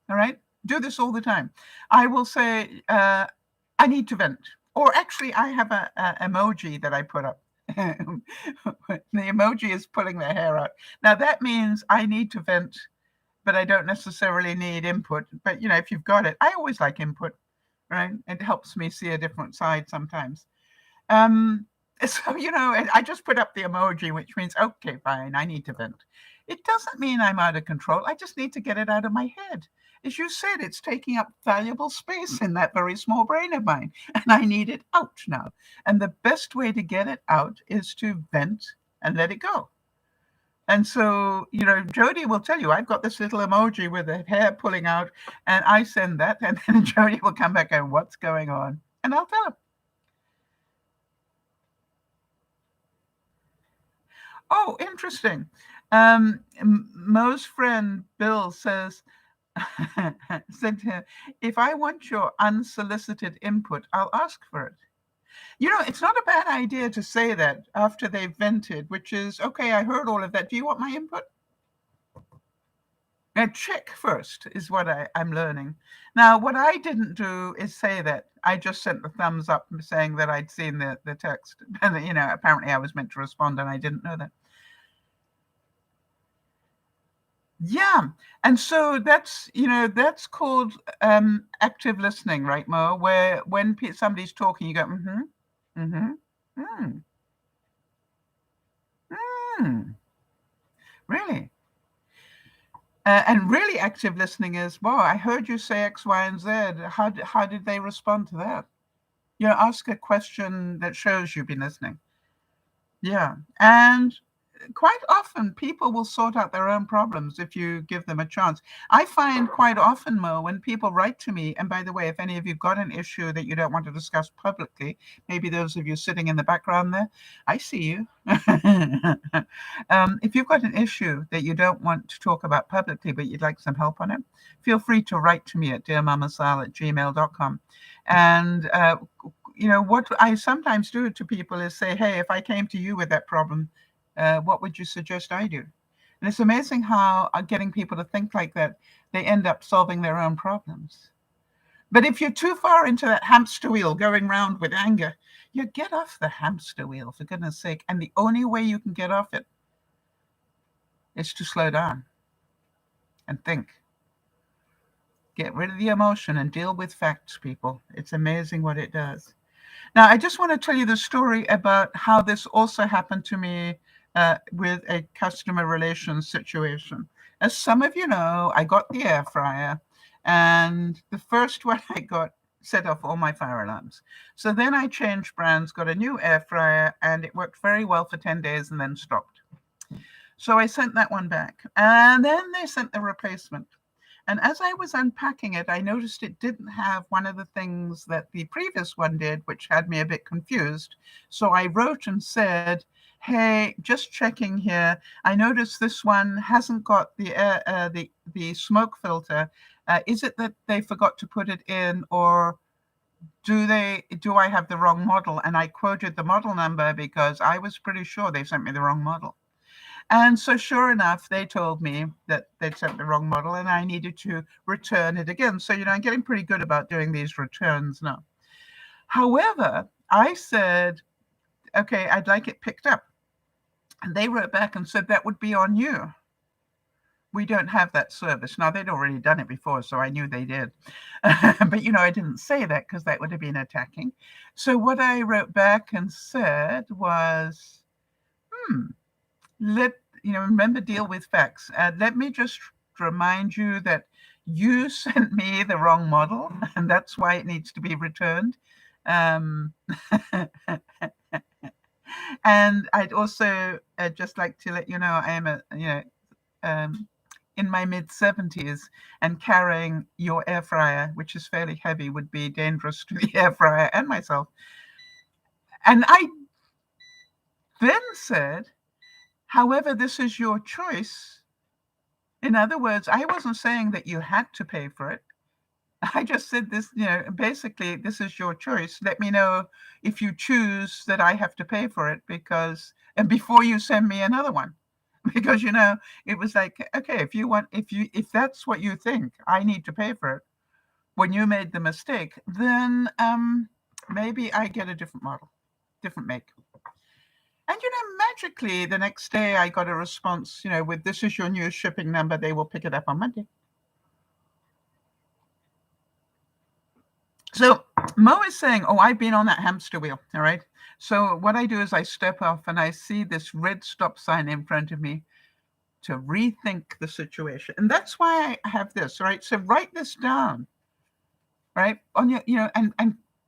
all right, do this all the time. I will say, I need to vent. Or actually, I have a emoji that I put up. The emoji is pulling their hair out. Now, that means I need to vent, but I don't necessarily need input. But, if you've got it, I always like input, right? It helps me see a different side sometimes. So, I just put up the emoji, which means, okay, fine, I need to vent. It doesn't mean I'm out of control. I just need to get it out of my head. As you said, it's taking up valuable space in that very small brain of mine, and I need it out now. And the best way to get it out is to vent and let it go. And so, Jody will tell you, I've got this little emoji with the hair pulling out, and I send that, and then Jody will come back and, what's going on? And I'll tell her. Oh, interesting. Mo's friend Bill said to him, if I want your unsolicited input, I'll ask for it. It's not a bad idea to say that after they've vented, which is, okay, I heard all of that. Do you want my input? Now, check first is what I'm learning. Now, what I didn't do is say that. I just sent the thumbs up saying that I'd seen the text. And, apparently I was meant to respond and I didn't know that. Yeah. And so that's called active listening, right, Mo? Where when somebody's talking, you go, mm-hmm, mm-hmm, really? And really active listening is, wow, I heard you say X, Y, and Z. How did they respond to that? Ask a question that shows you've been listening. Yeah. And quite often people will sort out their own problems if you give them a chance. I find quite often, Mo, when people write to me, and by the way, if any of you've got an issue that you don't want to discuss publicly, maybe those of you sitting in the background there, I see you. If you've got an issue that you don't want to talk about publicly, but you'd like some help on it, feel free to write to me at DearMamaSal@gmail.com. And what I sometimes do to people is say, hey, if I came to you with that problem, what would you suggest I do? And it's amazing how getting people to think like that, they end up solving their own problems. But if you're too far into that hamster wheel going round with anger, you get off the hamster wheel, for goodness sake. And the only way you can get off it is to slow down and think. Get rid of the emotion and deal with facts, people. It's amazing what it does. Now, I just want to tell you the story about how this also happened to me with a customer relations situation. As some of you know, I got the air fryer, and the first one I got set off all my fire alarms. So then I changed brands, got a new air fryer, and it worked very well for 10 days and then stopped. So I sent that one back, and then they sent the replacement. And as I was unpacking it, I noticed it didn't have one of the things that the previous one did, which had me a bit confused. So I wrote and said, hey, just checking here. I noticed this one hasn't got the smoke filter. Is it that they forgot to put it in, or do I have the wrong model? And I quoted the model number because I was pretty sure they sent me the wrong model. And so sure enough, they told me that they'd sent the wrong model and I needed to return it again. So, I'm getting pretty good about doing these returns now. However, I said, okay, I'd like it picked up. And they wrote back and said, that would be on you. We don't have that service. Now, they'd already done it before, so I knew they did. But, I didn't say that because that would have been attacking. So what I wrote back and said was, remember, deal with facts. Let me just remind you that you sent me the wrong model, and that's why it needs to be returned. And I'd also just like to let you know I am in my mid-70s, and carrying your air fryer, which is fairly heavy, would be dangerous to the air fryer and myself. And I then said, however, this is your choice. In other words, I wasn't saying that you had to pay for it. I just said this, basically, this is your choice. Let me know if you choose that I have to pay for it, and before you send me another one, because, it was like, okay, if that's what you think, I need to pay for it when you made the mistake, then maybe I get a different model, different make. And, magically the next day I got a response, with this is your new shipping number. They will pick it up on Monday. So Mo is saying, oh, I've been on that hamster wheel. All right. So what I do is I step off and I see this red stop sign in front of me to rethink the situation. And that's why I have this. All right. So write this down, right, on your, and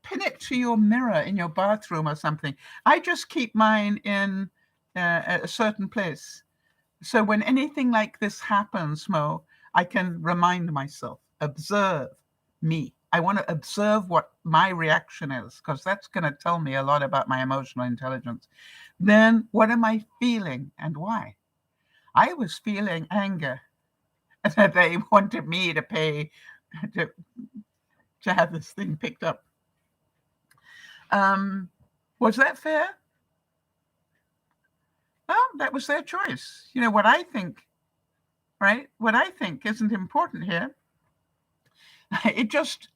pin it to your mirror in your bathroom or something. I just keep mine in a certain place. So when anything like this happens, Mo, I can remind myself, observe me. I want to observe what my reaction is, because that's going to tell me a lot about my emotional intelligence. Then what am I feeling and why? I was feeling anger that they wanted me to pay to have this thing picked up. Was that fair? Well, that was their choice. What I think, right? What I think isn't important here. It just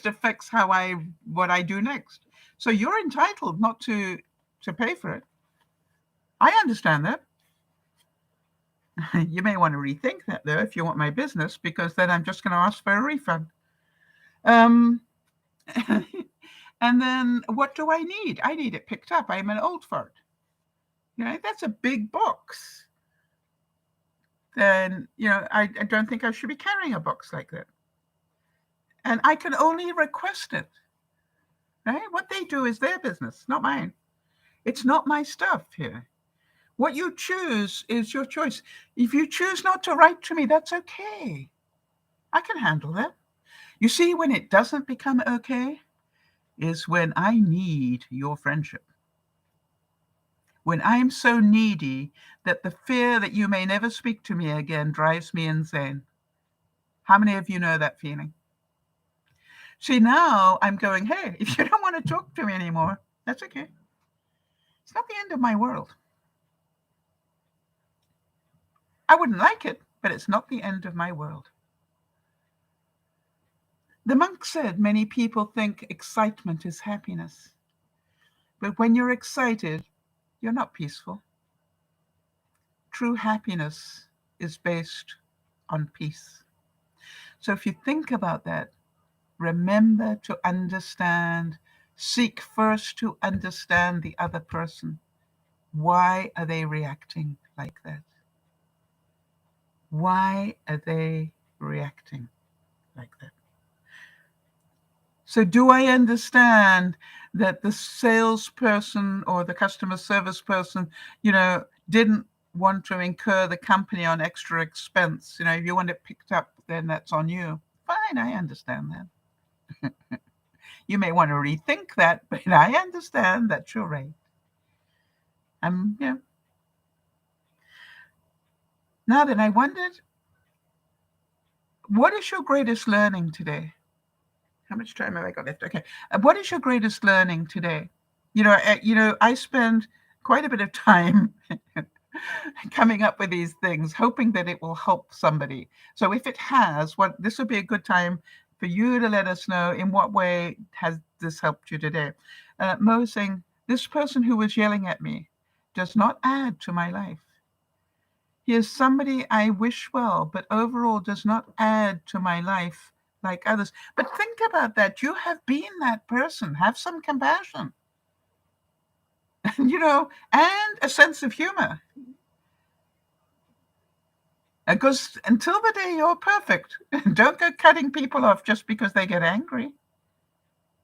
affects what I do next. So you're entitled not to pay for it. I understand that. You may want to rethink that, though, if you want my business, because then I'm just going to ask for a refund. And then what do I need? I need it picked up. I'm an old fart. That's a big box. Then, I don't think I should be carrying a box like that. And I can only request it. Right? What they do is their business, not mine. It's not my stuff here. What you choose is your choice. If you choose not to write to me, that's okay. I can handle that. You see, when it doesn't become okay is when I need your friendship. When I'm so needy that the fear that you may never speak to me again drives me insane. How many of you know that feeling? See, now I'm going, hey, if you don't want to talk to me anymore, that's okay. It's not the end of my world. I wouldn't like it, but it's not the end of my world. The monk said many people think excitement is happiness. But when you're excited, you're not peaceful. True happiness is based on peace. So if you think about that, remember to understand, seek first to understand the other person. Why are they reacting like that? Why are they reacting like that? So do I understand that the salesperson or the customer service person, didn't want to incur the company on extra expense? If you want it picked up, then that's on you. Fine, I understand that. You may want to rethink that, but I understand that's your right. Now then, I wondered, what is your greatest learning today? How much time have I got left? Okay. What is your greatest learning today? I spend quite a bit of time coming up with these things, hoping that it will help somebody. So if it has, this would be a good time for you to let us know in what way has this helped you today. Mo saying, this person who was yelling at me does not add to my life. He is somebody I wish well, but overall does not add to my life like others. But think about that. You have been that person. Have some compassion. And a sense of humor. Because until the day you're perfect, don't go cutting people off just because they get angry.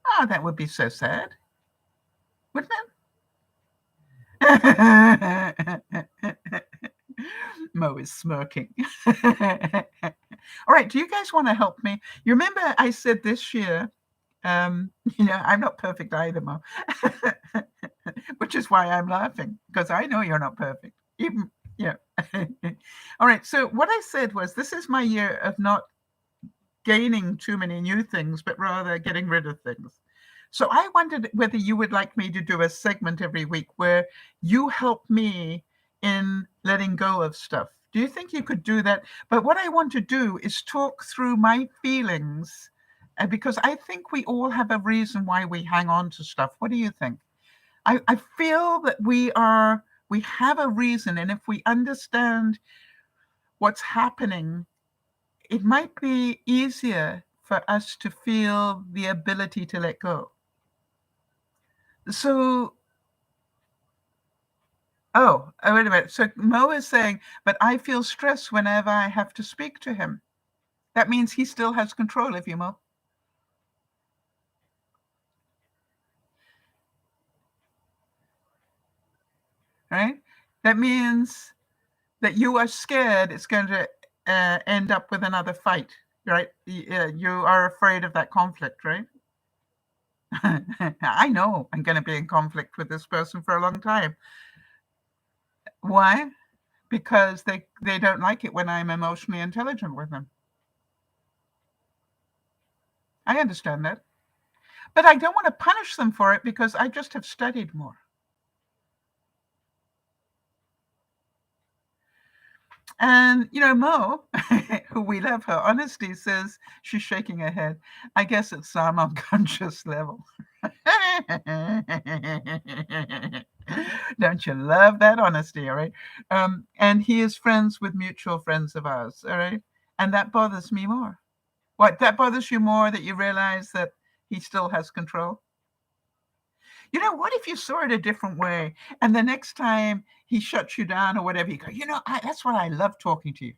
Oh, that would be so sad, wouldn't it? Mo is smirking. All right, do you guys want to help me? You remember I said this year, I'm not perfect either, Mo, which is why I'm laughing, because I know you're not perfect. Even, yeah. All right, so what I said was, this is my year of not gaining too many new things, but rather getting rid of things. So I wondered whether you would like me to do a segment every week where you help me in letting go of stuff. Do you think you could do that? But what I want to do is talk through my feelings, because I think we all have a reason why we hang on to stuff. What do you think? I feel that we have a reason, and if we understand what's happening, it might be easier for us to feel the ability to let go. So, wait a minute. So Mo is saying, but I feel stress whenever I have to speak to him. That means he still has control of you, Mo. Right? That means that you are scared it's going to end up with another fight, right? You are afraid of that conflict, right? I know I'm going to be in conflict with this person for a long time. Why? Because they don't like it when I'm emotionally intelligent with them. I understand that. But I don't want to punish them for it because I just have studied more. And, Mo, who we love her honesty, says she's shaking her head. I guess it's some unconscious level. Don't you love that honesty, all right? And he is friends with mutual friends of ours, all right? And that bothers me more. What, that bothers you more, that you realize that he still has control? What if you saw it a different way, and the next time he shuts you down or whatever, you go, that's what I love talking to you.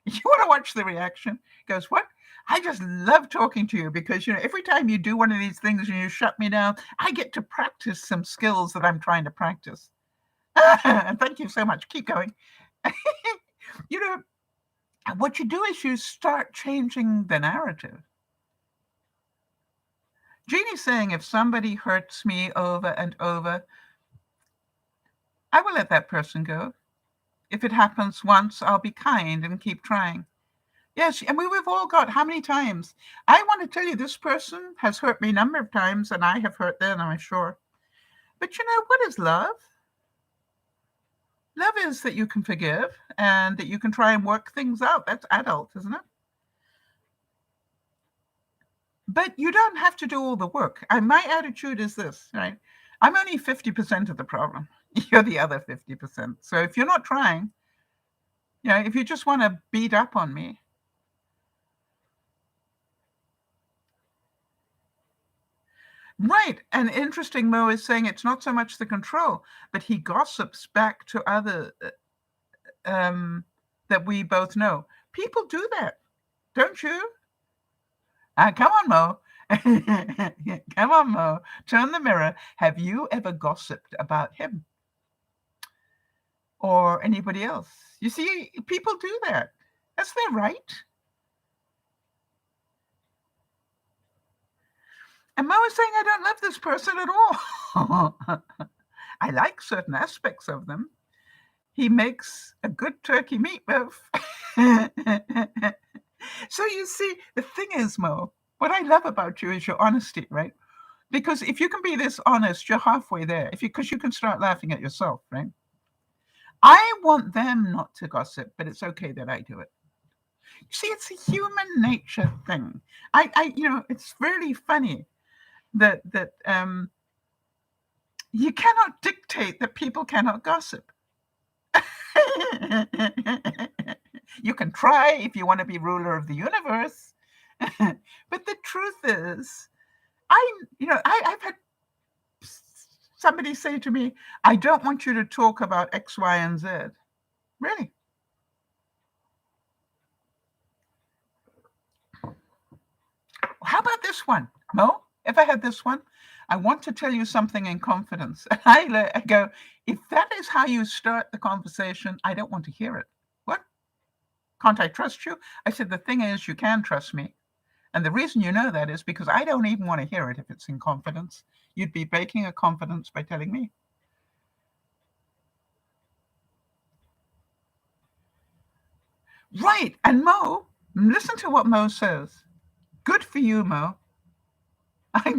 You want to watch the reaction? He goes, what? I just love talking to you because, every time you do one of these things and you shut me down, I get to practice some skills that I'm trying to practice. Thank you so much. Keep going. What you do is you start changing the narrative. Jeannie's saying, if somebody hurts me over and over, I will let that person go. If it happens once, I'll be kind and keep trying. Yes, and we've all got how many times? I want to tell you, this person has hurt me a number of times, and I have hurt them, I'm sure. But what is love? Love is that you can forgive and that you can try and work things out. That's adult, isn't it? But you don't have to do all the work. My attitude is this, right? I'm only 50% of the problem. You're the other 50%. So if you're not trying, if you just want to beat up on me, right. And interesting, Mo is saying it's not so much the control, but he gossips back to other that we both know. People do that, don't you? Come on, Mo. Come on, Mo. Turn the mirror. Have you ever gossiped about him or anybody else? You see, people do that. That's their right. And Mo is saying, I don't love this person at all. I like certain aspects of them. He makes a good turkey meatloaf. So you see, the thing is, Mo, what I love about you is your honesty, right? Because if you can be this honest, you're halfway there. Because you can start laughing at yourself, right? I want them not to gossip, but it's okay that I do it. You see, it's a human nature thing. It's really funny that you cannot dictate that people cannot gossip. You can try if you want to be ruler of the universe. But the truth is, I've had somebody say to me, I don't want you to talk about X, Y, and Z. Really? How about this one? Mo, if I had this one, I want to tell you something in confidence. And I go, if that is how you start the conversation, I don't want to hear it. What? Can't I trust you? I said, the thing is, you can trust me. And the reason you know that is because I don't even want to hear it if it's in confidence. You'd be breaking a confidence by telling me. Right. And Mo, listen to what Mo says. Good for you, Mo. I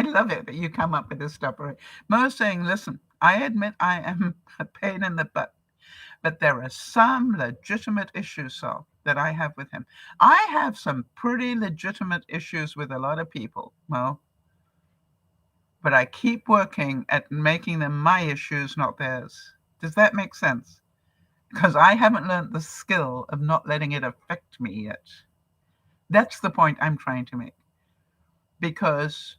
love it that you come up with this stuff. Right? Mo's saying, listen, I admit I am a pain in the butt, but there are some legitimate issues, Sal, that I have with him. I have some pretty legitimate issues with a lot of people, Mo, but I keep working at making them my issues, not theirs. Does that make sense? Because I haven't learned the skill of not letting it affect me yet. That's the point I'm trying to make. Because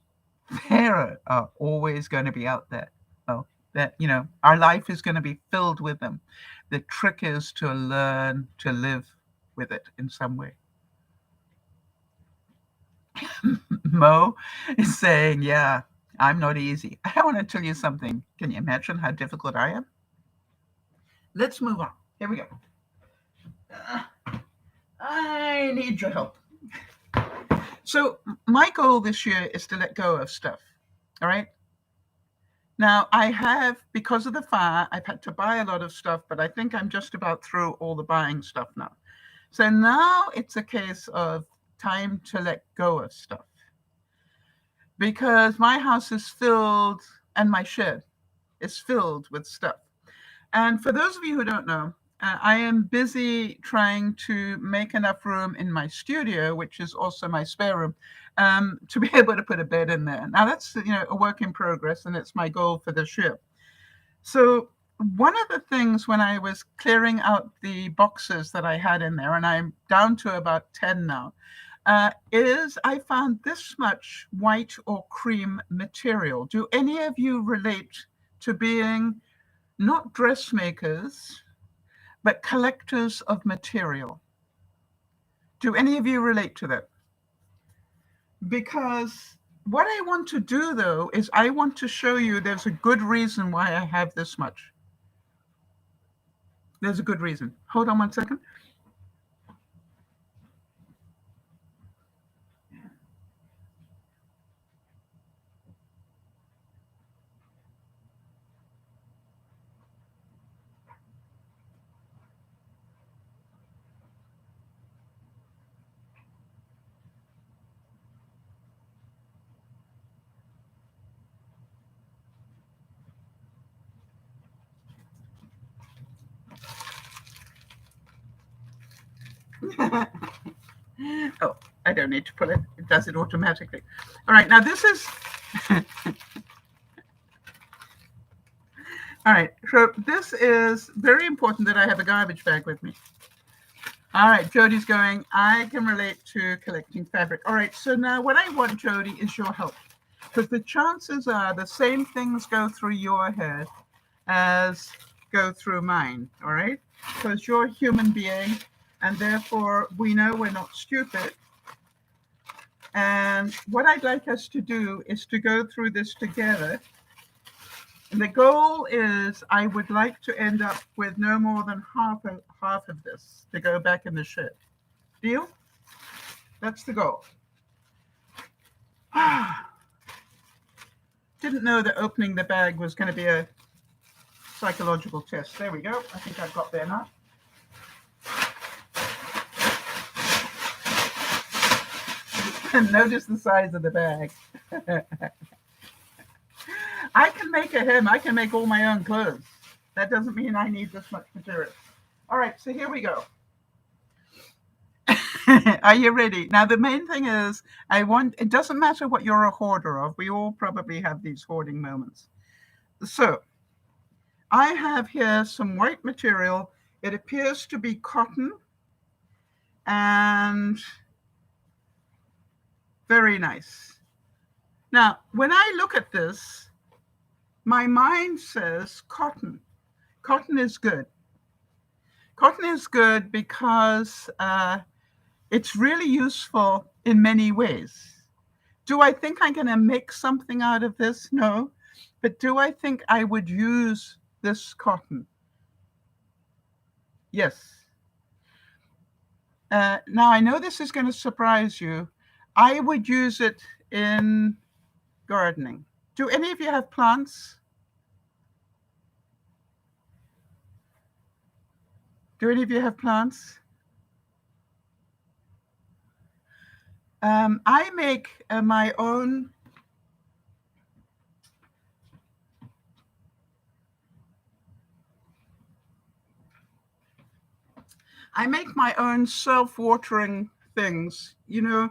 there are always going to be out there. Oh, that, our life is going to be filled with them. The trick is to learn to live with it in some way. Mo is saying, yeah, I'm not easy. I want to tell you something. Can you imagine how difficult I am? Let's move on. Here we go. I need your help. So my goal this year is to let go of stuff. All right. Now I have, because of the fire, I've had to buy a lot of stuff, but I think I'm just about through all the buying stuff now. So now it's a case of time to let go of stuff. Because my house is filled, and my shed is filled with stuff. And for those of you who don't know, I am busy trying to make enough room in my studio, which is also my spare room, to be able to put a bed in there. Now that's a work in progress, and it's my goal for this year. So one of the things when I was clearing out the boxes that I had in there, and I'm down to about 10 now, is I found this much white or cream material. Do any of you relate to being not dressmakers, but collectors of material? Do any of you relate to that? Because what I want to do, though, is I want to show you there's a good reason why I have this much. There's a good reason. Hold on one second. Oh, I don't need to pull it. It does it automatically. All right, now this is... All right, so this is very important that I have a garbage bag with me. All right, Jody's going, I can relate to collecting fabric. All right, so now what I want, Jody, is your help. Because the chances are the same things go through your head as go through mine, all right? Because you're a human being, and therefore we know we're not stupid. And what I'd like us to do is to go through this together. And the goal is I would like to end up with no more than half of this to go back in the shed. Deal? That's the goal. Didn't know that opening the bag was going to be a psychological test. There we go. I think I've got there now. And notice the size of the bag. I can make a hem. I can make all my own clothes. That doesn't mean I need this much material. All right, so here we go. Are you ready? Now, the main thing is, it doesn't matter what you're a hoarder of. We all probably have these hoarding moments. So I have here some white material. It appears to be cotton, and very nice. Now, when I look at this, my mind says cotton. Cotton is good. Cotton is good because it's really useful in many ways. Do I think I'm going to make something out of this? No. But do I think I would use this cotton? Yes. Now, I know this is going to surprise you. I would use it in gardening. Do any of you have plants? Do any of you have plants? I make my own self-watering things. You know,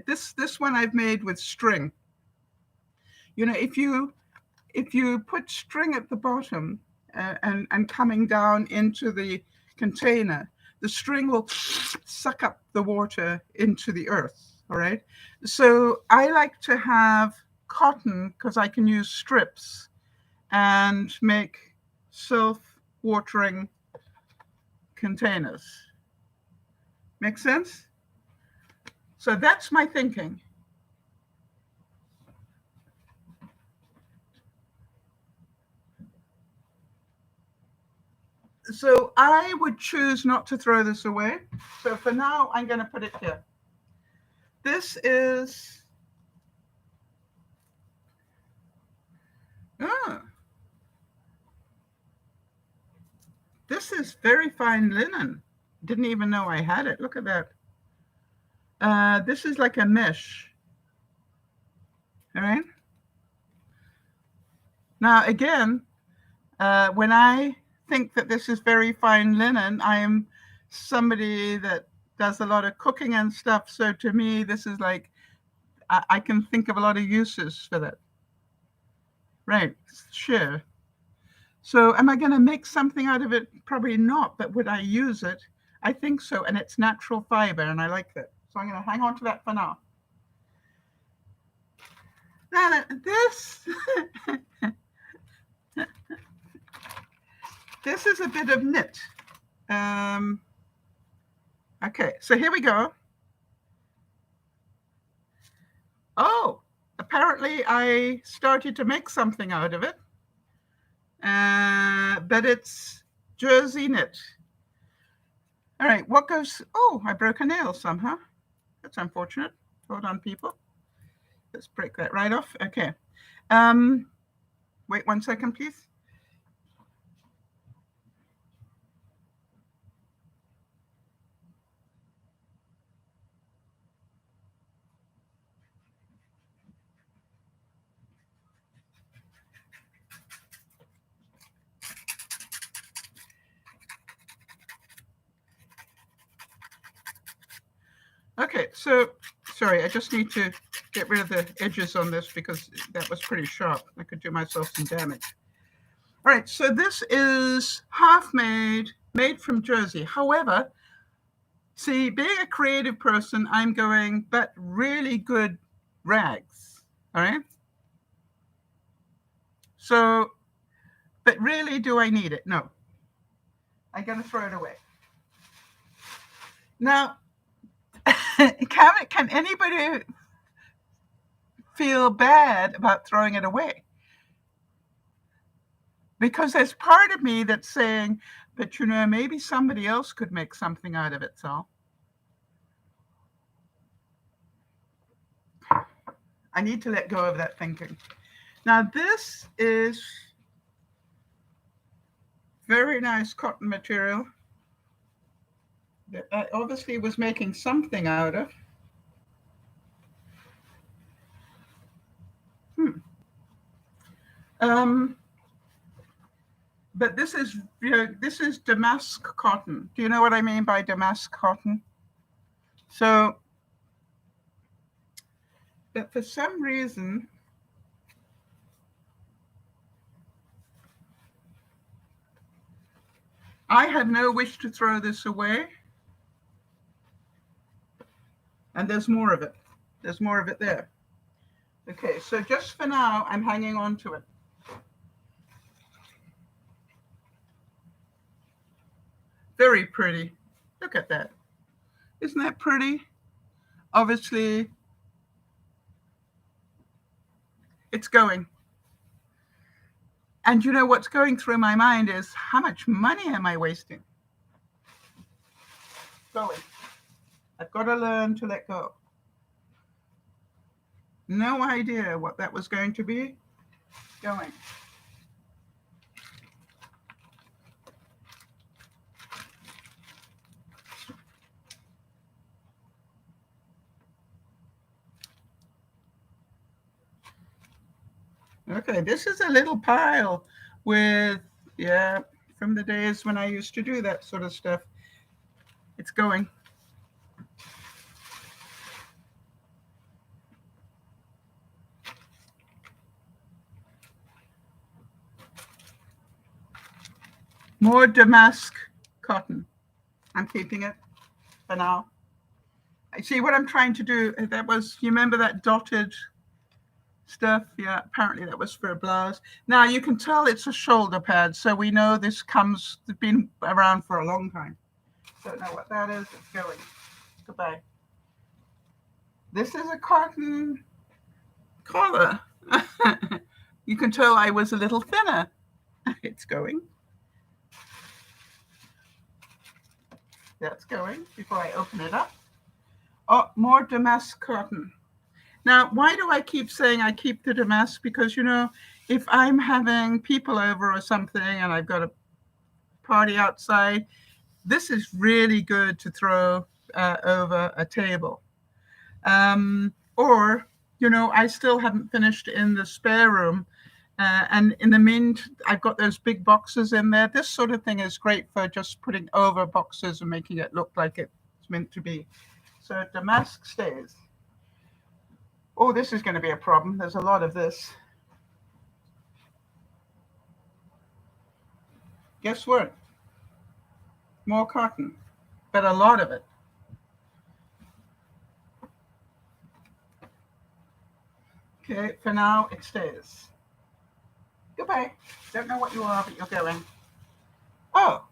this one I've made with string. You know, if you put string at the bottom and coming down into the container, the string will suck up the water into the earth. All right. So I like to have cotton because I can use strips and make self-watering containers. Make sense? So that's my thinking. So I would choose not to throw this away. So for now, I'm going to put it here. This is, this is very fine linen. Didn't even know I had it. Look at that. This is like a mesh. All right. Now, again, when I think that this is very fine linen, I am somebody that does a lot of cooking and stuff. So to me, this is like, I can think of a lot of uses for that. Right, sure. So am I going to make something out of it? Probably not, but would I use it? I think so, and it's natural fiber, and I like that. So I'm going to hang on to that for now. Now, this, this is a bit of knit. Okay, so here we go. Oh, apparently I started to make something out of it. But it's jersey knit. All right, what goes? Oh, I broke a nail somehow. That's unfortunate. Hold on, people. Let's break that right off. Okay. Wait 1 second, please. Okay, so sorry, I just need to get rid of the edges on this because that was pretty sharp. I could do myself some damage. All right, so this is half made from jersey. However, see, being a creative person, I'm going, but really good rags. All right. So, but really, do I need it? No. I'm going to throw it away. Now, can anybody feel bad about throwing it away? Because there's part of me that's saying, but you know, maybe somebody else could make something out of it, so. I need to let go of that thinking. Now, this is very nice cotton material that I obviously was making something out of. But this is, you know, this is damask cotton. Do you know what I mean by damask cotton? So, but for some reason, I had no wish to throw this away. And there's more of it. There's more of it there. Okay, so just for now, I'm hanging on to it. Very pretty. Look at that. Isn't that pretty? Obviously, It's going. And you know what's going through my mind is, how much money am I wasting? Going. I've got to learn to let go. No idea what that was going to be. Going. Okay, this is a little pile with, yeah, from the days when I used to do that sort of stuff. It's going. More damask cotton. I'm keeping it for now. I see what I'm trying to do. That was, you remember that dotted stuff? Yeah, apparently that was for a blouse. Now you can tell it's a shoulder pad, so we know this comes, it's been around for a long time. Don't know what that is. It's going. Goodbye. This is a cotton collar. You can tell I was a little thinner. It's going. That's going before I open it up. Oh, more damask cotton. Now, why do I keep saying I keep the damask? Because, you know, if I'm having people over or something and I've got a party outside, this is really good to throw over a table. Or, you know, I still haven't finished in the spare room. And in the mint, I've got those big boxes in there. This sort of thing is great for just putting over boxes and making it look like it's meant to be. So damask stays. Oh, this is going to be a problem. There's a lot of this. Guess what? More cotton, but a lot of it. Okay, for now it stays. Goodbye. Don't know what you are, but you're going. Oh.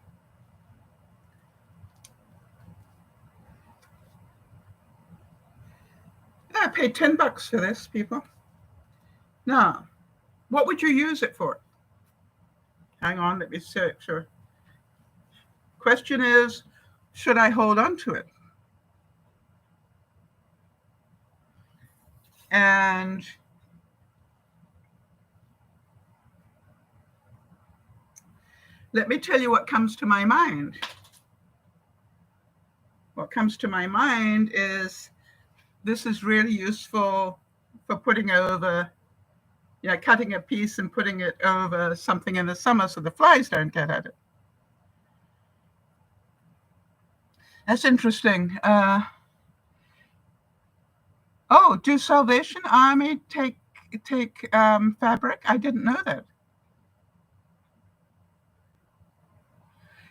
I paid $10 for this, people. Now, what would you use it for? Hang on, let me search. Question is, should I hold on to it? And let me tell you what comes to my mind. What comes to my mind is, this is really useful for putting over, cutting a piece and putting it over something in the summer so the flies don't get at it. That's interesting. Oh, do Salvation Army take fabric? I didn't know that.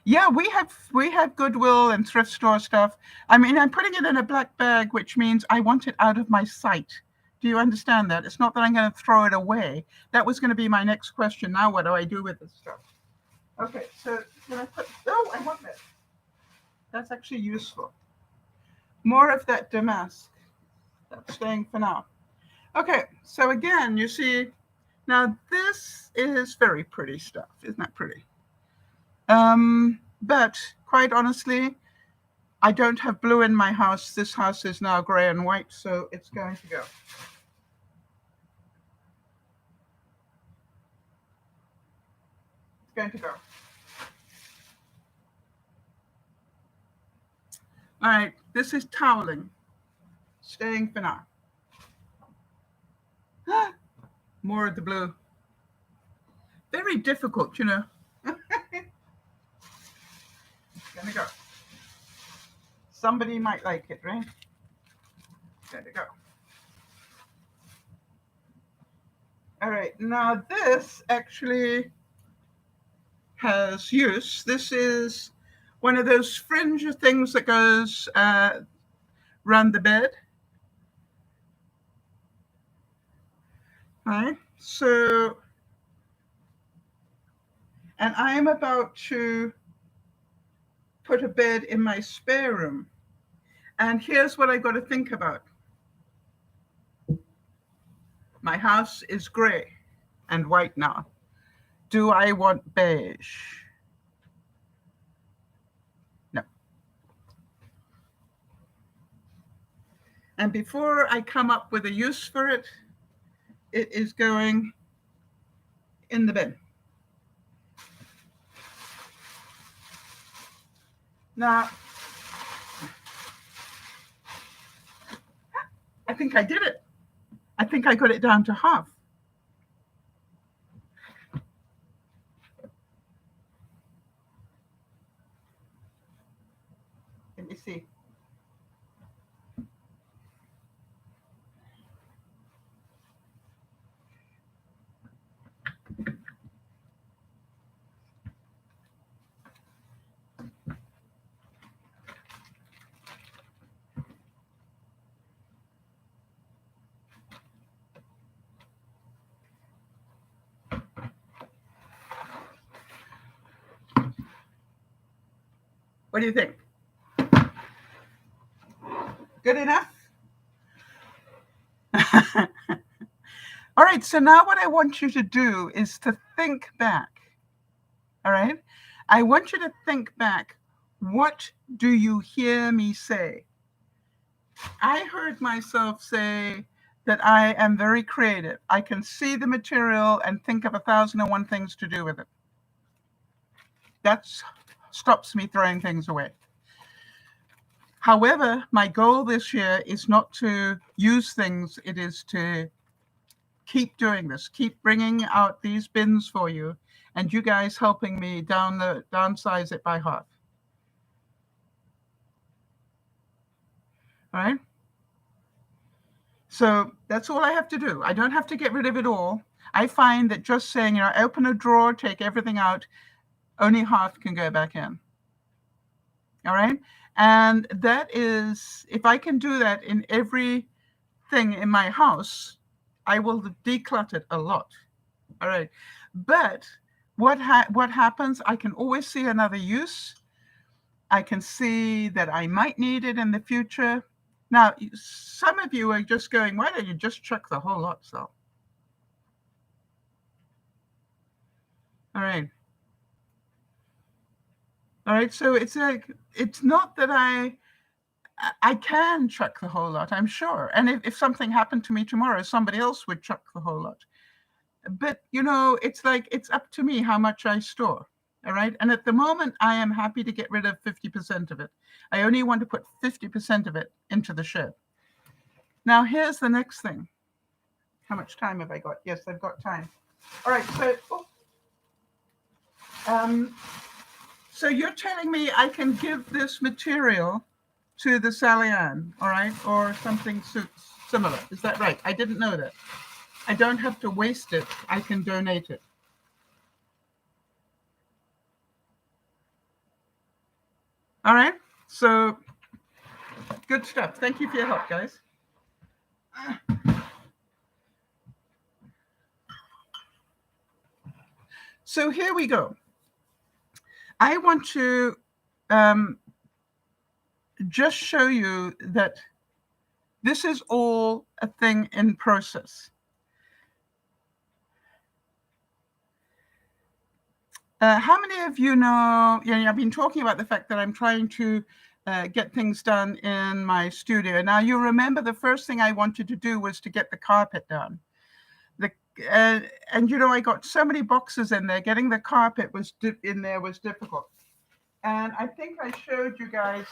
Yeah, we have Goodwill and thrift store stuff. I mean, I'm putting it in a black bag, which means I want it out of my sight. Do you understand that? It's not that I'm going to throw it away. That was going to be my next question. Now, what do I do with this stuff? Okay, so can I put? Oh, I want that. That's actually useful. More of that damask. That's staying for now. Okay, so again, you see, now this is very pretty stuff. Isn't that pretty? But quite honestly, I don't have blue in my house. This house is now gray and white, so it's going to go. It's going to go. All right, this is toweling. Staying for now. More of the blue. Very difficult, you know. It's gonna go. Somebody might like it, right? There we go. All right, now this actually has use. This is one of those fringe things that goes around the bed. All right, so, and I'm about to put a bed in my spare room. And here's what I got to think about. My house is gray and white now. Do I want beige? No. And before I come up with a use for it, it is going in the bin. Now, I think I did it. I think I got it down to half. Let me see. What do you think? Good enough? All right, so now what I want you to do is to think back. All right? I want you to think back. What do you hear me say? I heard myself say that I am very creative. I can see the material and think of 1,001 things to do with it. That stops me throwing things away. However, my goal this year is not to use things. It is to keep doing this, keep bringing out these bins for you, and you guys helping me downsize it by half. All right? So that's all I have to do. I don't have to get rid of it all. I find that just saying, open a drawer, take everything out, only half can go back in. All right? And that is, if I can do that in everything in my house, I will declutter a lot. All right. But what happens, I can always see another use. I can see that I might need it in the future. Now, some of you are just going, why don't you just chuck the whole lot, Sal? All right. All right. So it's like, it's not that I can chuck the whole lot, I'm sure. And if something happened to me tomorrow, somebody else would chuck the whole lot. But, it's like, it's up to me how much I store. All right. And at the moment, I am happy to get rid of 50% of it. I only want to put 50% of it into the shed. Now, here's the next thing. How much time have I got? Yes, I've got time. All right. So you're telling me I can give this material to the Sally Ann, all right, or something similar. Is that right? I didn't know that. I don't have to waste it. I can donate it. All right. So good stuff. Thank you for your help, guys. So here we go. I want to just show you that this is all a thing in process. How many of you know, I've been talking about the fact that I'm trying to get things done in my studio. Now, you remember the first thing I wanted to do was to get the carpet done. And I got so many boxes in there. Getting the carpet in there was difficult. And I think I showed you guys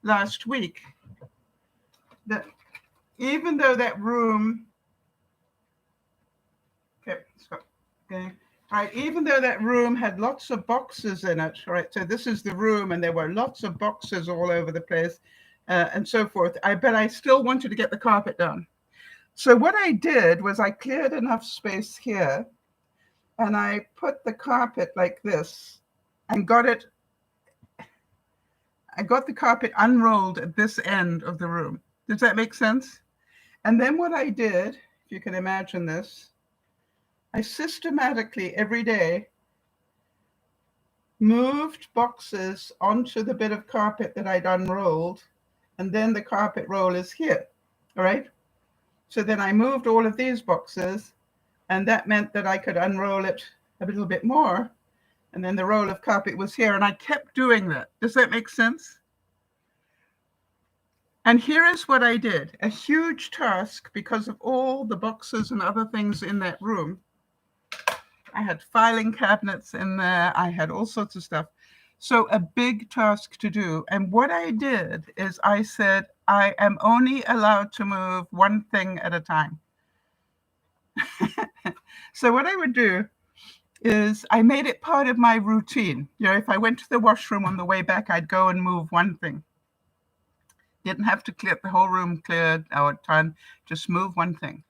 last week that even though that room, even though that room had lots of boxes in it, right? So this is the room, and there were lots of boxes all over the place, and so forth. But I still wanted to get the carpet done. So what I did was I cleared enough space here, and I put the carpet like this, and I got the carpet unrolled at this end of the room. Does that make sense? And then what I did, if you can imagine this, I systematically every day moved boxes onto the bit of carpet that I'd unrolled, and then the carpet roll is here, all right? So then I moved all of these boxes, and that meant that I could unroll it a little bit more. And then the roll of carpet was here, and I kept doing that. Does that make sense? And here is what I did. A huge task because of all the boxes and other things in that room. I had filing cabinets in there. I had all sorts of stuff. So a big task to do. And what I did is I said, I am only allowed to move one thing at a time. So what I would do is I made it part of my routine. You know, if I went to the washroom on the way back, I'd go and move one thing. Didn't have to clear the whole room cleared or done, just move one thing.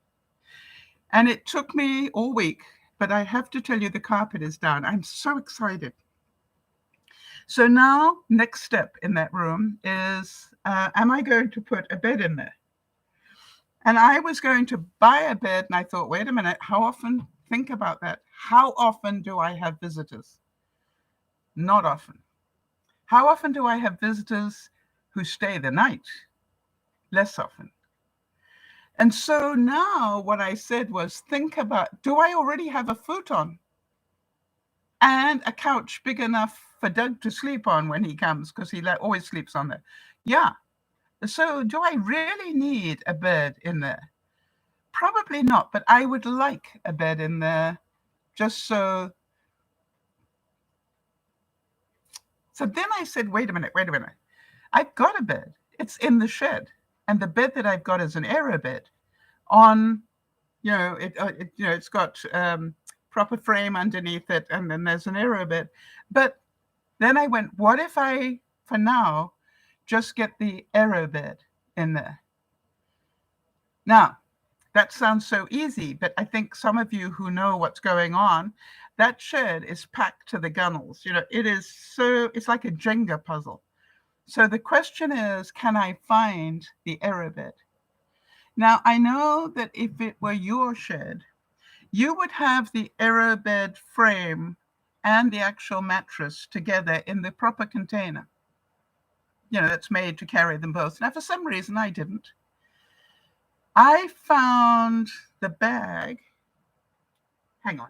And it took me all week, but I have to tell you, the carpet is down. I'm so excited. So now, next step in that room is, am I going to put a bed in there? And I was going to buy a bed, and I thought, wait a minute, how often? Think about that. How often do I have visitors? Not often. How often do I have visitors who stay the night? Less often. And so now what I said was, think about, do I already have a futon and a couch big enough for Doug to sleep on when he comes, because he always sleeps on there? Yeah. So do I really need a bed in there? Probably not, but I would like a bed in there just so. So then I said, wait a minute. I've got a bed. It's in the shed. And the bed that I've got is an aero bed on, it's got proper frame underneath it, and then there's an aero bed. But then I went, what if I, for now, just get the aero bed in there? Now, that sounds so easy, but I think some of you who know what's going on, that shed is packed to the gunnels. You know, it's like a Jenga puzzle. So the question is, can I find the aero bed? Now, I know that if it were your shed, you would have the aero bed frame and the actual mattress together in the proper container. You know, that's made to carry them both. Now, for some reason, I didn't. I found the bag. Hang on.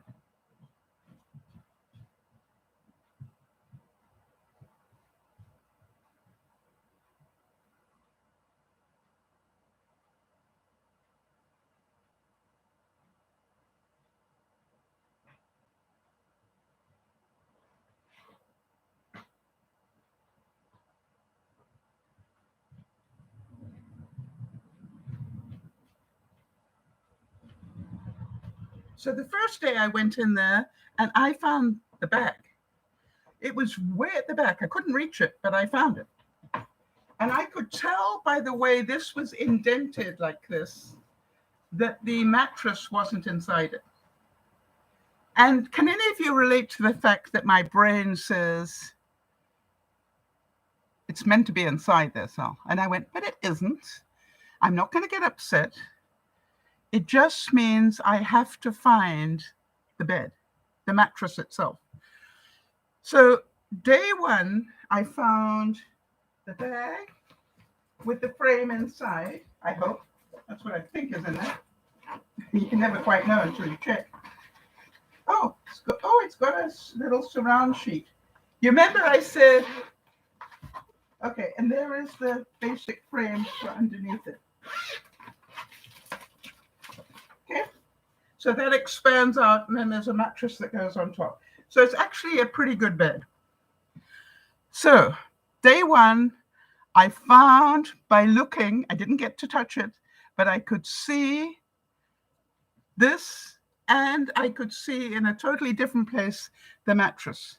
So the first day I went in there and I found the bag. It was way at the back. I couldn't reach it, but I found it. And I could tell by the way this was indented like this, that the mattress wasn't inside it. And can any of you relate to the fact that my brain says, it's meant to be inside there, Sal? And I went, but it isn't. I'm not going to get upset. It just means I have to find the bed, the mattress itself. So day one, I found the bag with the frame inside, I hope. That's what I think is in there. You can never quite know until you check. It's got a little surround sheet. You remember I said, okay, and there is the basic frame for underneath it. Okay, so that expands out, and then there's a mattress that goes on top. So it's actually a pretty good bed. So day one, I found by looking, I didn't get to touch it, but I could see this, and I could see in a totally different place the mattress.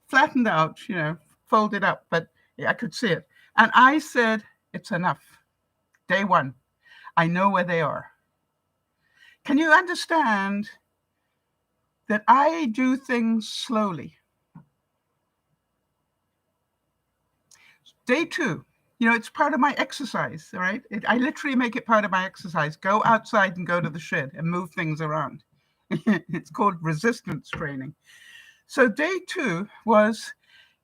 Flattened out, folded up, but I could see it. And I said, it's enough. Day one, I know where they are. Can you understand that I do things slowly? Day two, it's part of my exercise, all right? I literally make it part of my exercise. Go outside and go to the shed and move things around. It's called resistance training. So day two was,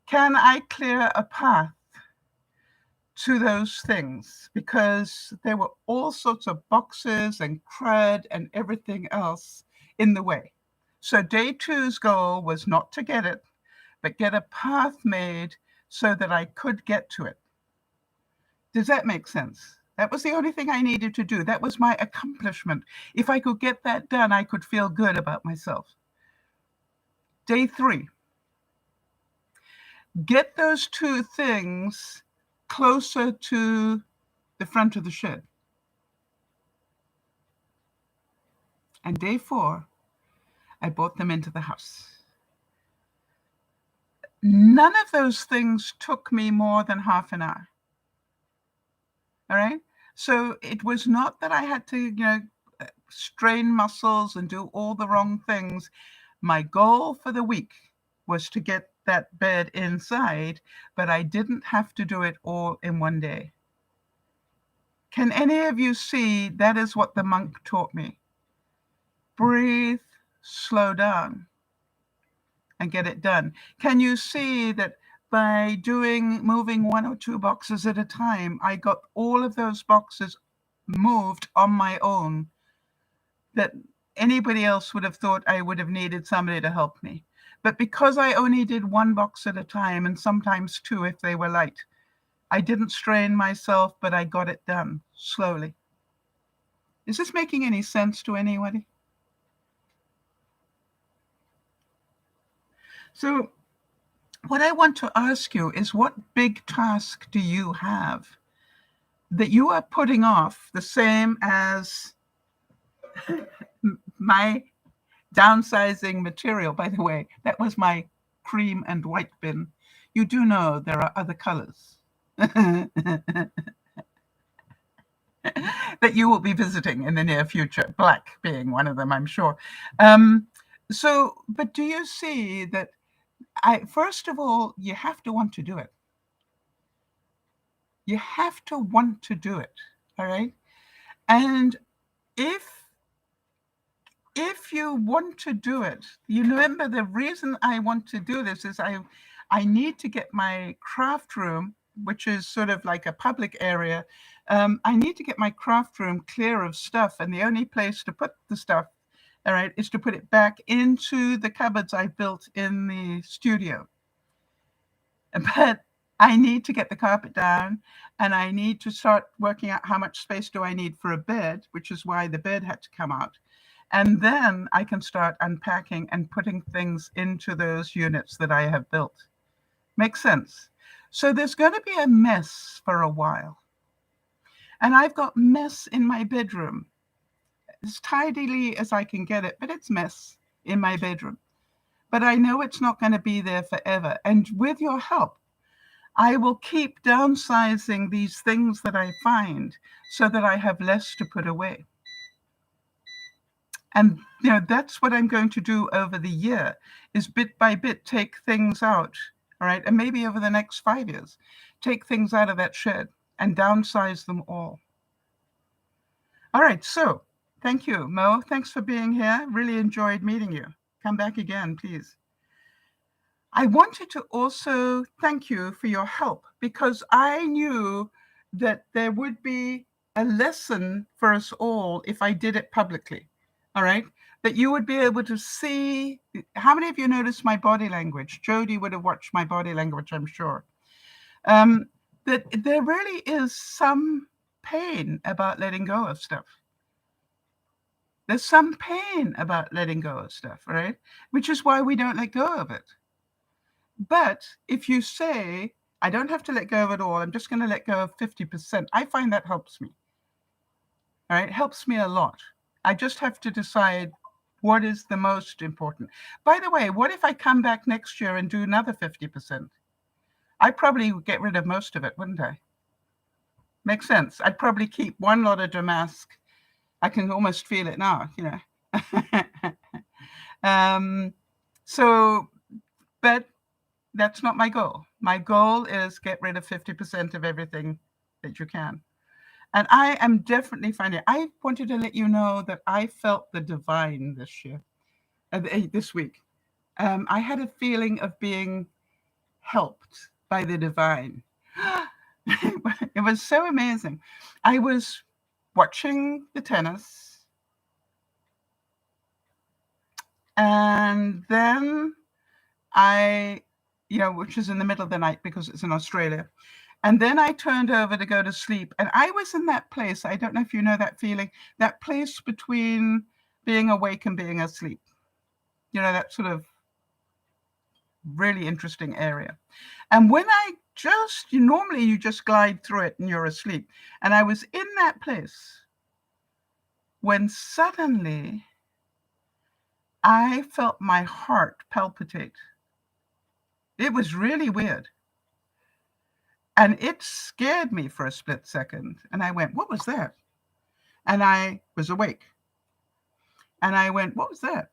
can I clear a path to those things because there were all sorts of boxes and crud and everything else in the way. So day two's goal was not to get it, but get a path made so that I could get to it. Does that make sense? That was the only thing I needed to do. That was my accomplishment. If I could get that done, I could feel good about myself. Day three, get those two things closer to the front of the shed. And day four, I brought them into the house. None of those things took me more than half an hour. All right. So it was not that I had to, strain muscles and do all the wrong things. My goal for the week was to get that bed inside, but I didn't have to do it all in one day. Can any of you see that is what the monk taught me? Breathe, slow down, and get it done. Can you see that by moving one or two boxes at a time, I got all of those boxes moved on my own, that anybody else would have thought I would have needed somebody to help me. But because I only did one box at a time, and sometimes two if they were light, I didn't strain myself, but I got it done slowly. Is this making any sense to anybody? So what I want to ask you is, what big task do you have that you are putting off, the same as my downsizing material? By the way, that was my cream and white bin. You do know there are other colors that you will be visiting in the near future, black being one of them, I'm sure. But do you see that first of all, you have to want to do it. You have to want to do it, all right? And if you want to do it, you remember the reason I want to do this is I need to get my craft room, which is sort of like a public area. I need to get my craft room clear of stuff, and the only place to put the stuff, all right, is to put it back into the cupboards I built in the studio. But I need to get the carpet down, and I need to start working out how much space do I need for a bed, which is why the bed had to come out. And then I can start unpacking and putting things into those units that I have built. Makes sense? So there's going to be a mess for a while. And I've got mess in my bedroom, as tidily as I can get it, but it's mess in my bedroom. But I know it's not going to be there forever. And with your help, I will keep downsizing these things that I find so that I have less to put away. And that's what I'm going to do over the year, is bit by bit take things out, all right? And maybe over the next 5 years, take things out of that shed and downsize them all. All right, so thank you, Mo. Thanks for being here. Really enjoyed meeting you. Come back again, please. I wanted to also thank you for your help, because I knew that there would be a lesson for us all if I did it publicly. All right, that you would be able to see. How many of you noticed my body language? Jody would have watched my body language, I'm sure. That there really is some pain about letting go of stuff. There's some pain about letting go of stuff, right? Which is why we don't let go of it. But if you say, I don't have to let go of it all, I'm just going to let go of 50%, I find that helps me. All right, it helps me a lot. I just have to decide what is the most important. By the way, what if I come back next year and do another 50%? I'd probably get rid of most of it, wouldn't I? Makes sense. I'd probably keep one lot of damask. I can almost feel it now, But that's not my goal. My goal is get rid of 50% of everything that you can. And I am definitely finding, I wanted to let you know that I felt the divine this year, this week. I had a feeling of being helped by the divine. It was so amazing. I was watching the tennis, and then which is in the middle of the night because it's in Australia. And then I turned over to go to sleep. And I was in that place. I don't know if you know that feeling, that place between being awake and being asleep. That sort of really interesting area. And when normally you just glide through it and you're asleep. And I was in that place when suddenly I felt my heart palpitate. It was really weird. And it scared me for a split second. And I went, what was that? And I was awake. And I went, what was that?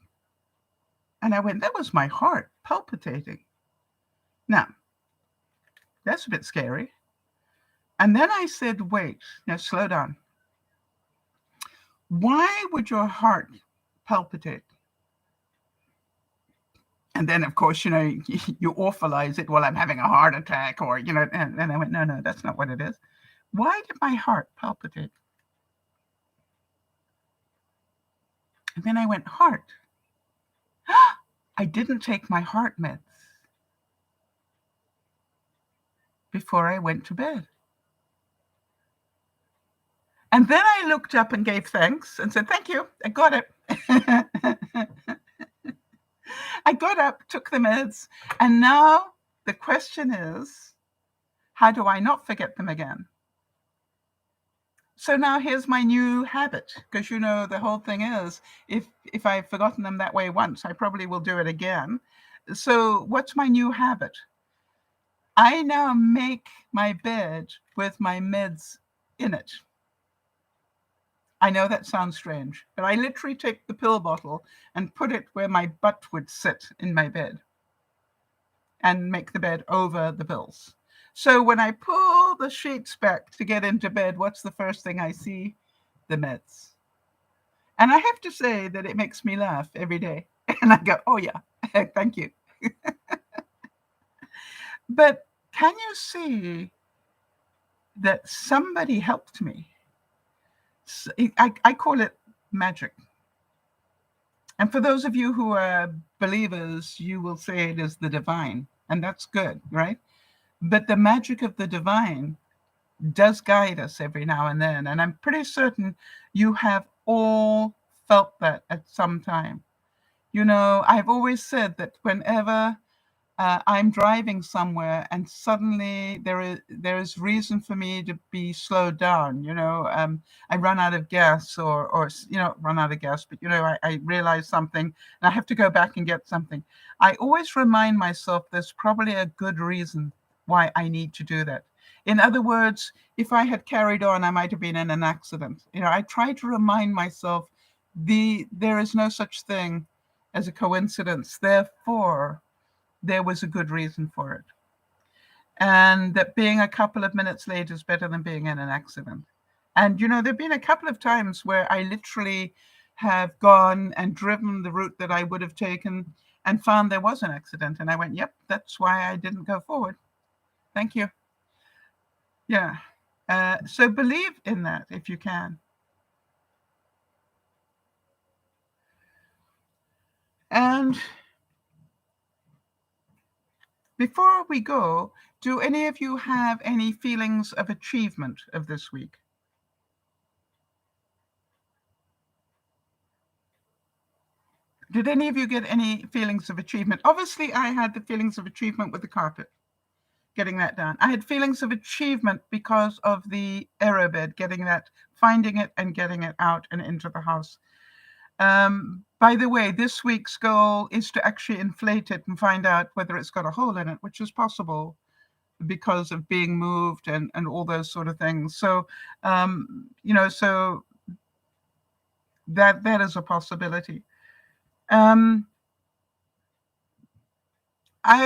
And I went, that was my heart palpitating. Now, that's a bit scary. And then I said, wait, now slow down. Why would your heart palpitate? And then, of course, you awfulize it. Well, I'm having a heart attack or, and I went, no, that's not what it is. Why did my heart palpitate? And then I went, heart. I didn't take my heart meds before I went to bed. And then I looked up and gave thanks and said, thank you, I got it. I got up, took the meds, and now the question is, how do I not forget them again? So now here's my new habit, because the whole thing is, if I've forgotten them that way once, I probably will do it again. So what's my new habit? I now make my bed with my meds in it. I know that sounds strange, but I literally take the pill bottle and put it where my butt would sit in my bed and make the bed over the pills. So when I pull the sheets back to get into bed, what's the first thing I see? The meds. And I have to say that it makes me laugh every day. And I go, oh yeah, thank you. But can you see that somebody helped me? I call it magic. And for those of you who are believers, you will say it is the divine, and that's good, right? But the magic of the divine does guide us every now and then. And I'm pretty certain you have all felt that at some time. I've always said that whenever I'm driving somewhere and suddenly there is reason for me to be slowed down. I run out of gas or run out of gas, but I realize something and I have to go back and get something. I always remind myself there's probably a good reason why I need to do that. In other words, if I had carried on, I might have been in an accident. I try to remind myself there is no such thing as a coincidence. Therefore, there was a good reason for it. And that being a couple of minutes late is better than being in an accident. And, there've been a couple of times where I literally have gone and driven the route that I would have taken and found there was an accident. And I went, yep, that's why I didn't go forward. Thank you. Yeah. So believe in that if you can. And before we go, do any of you have any feelings of achievement of this week? Did any of you get any feelings of achievement? Obviously, I had the feelings of achievement with the carpet, getting that done. I had feelings of achievement because of the aero bed, finding it and getting it out and into the house. By the way, this week's goal is to actually inflate it and find out whether it's got a hole in it, which is possible because of being moved and all those sort of things. So, so that is a possibility. I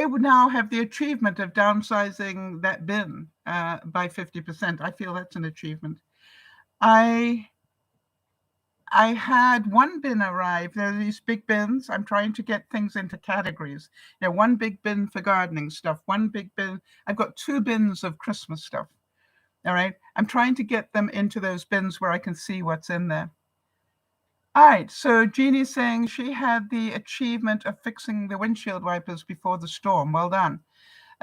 would now have the achievement of downsizing that bin by 50%. I feel that's an achievement. I had one bin arrive. There are these big bins. I'm trying to get things into categories. One big bin for gardening stuff, one big bin. I've got 2 bins of Christmas stuff. All right. I'm trying to get them into those bins where I can see what's in there. All right. So Jeannie's saying she had the achievement of fixing the windshield wipers before the storm. Well done.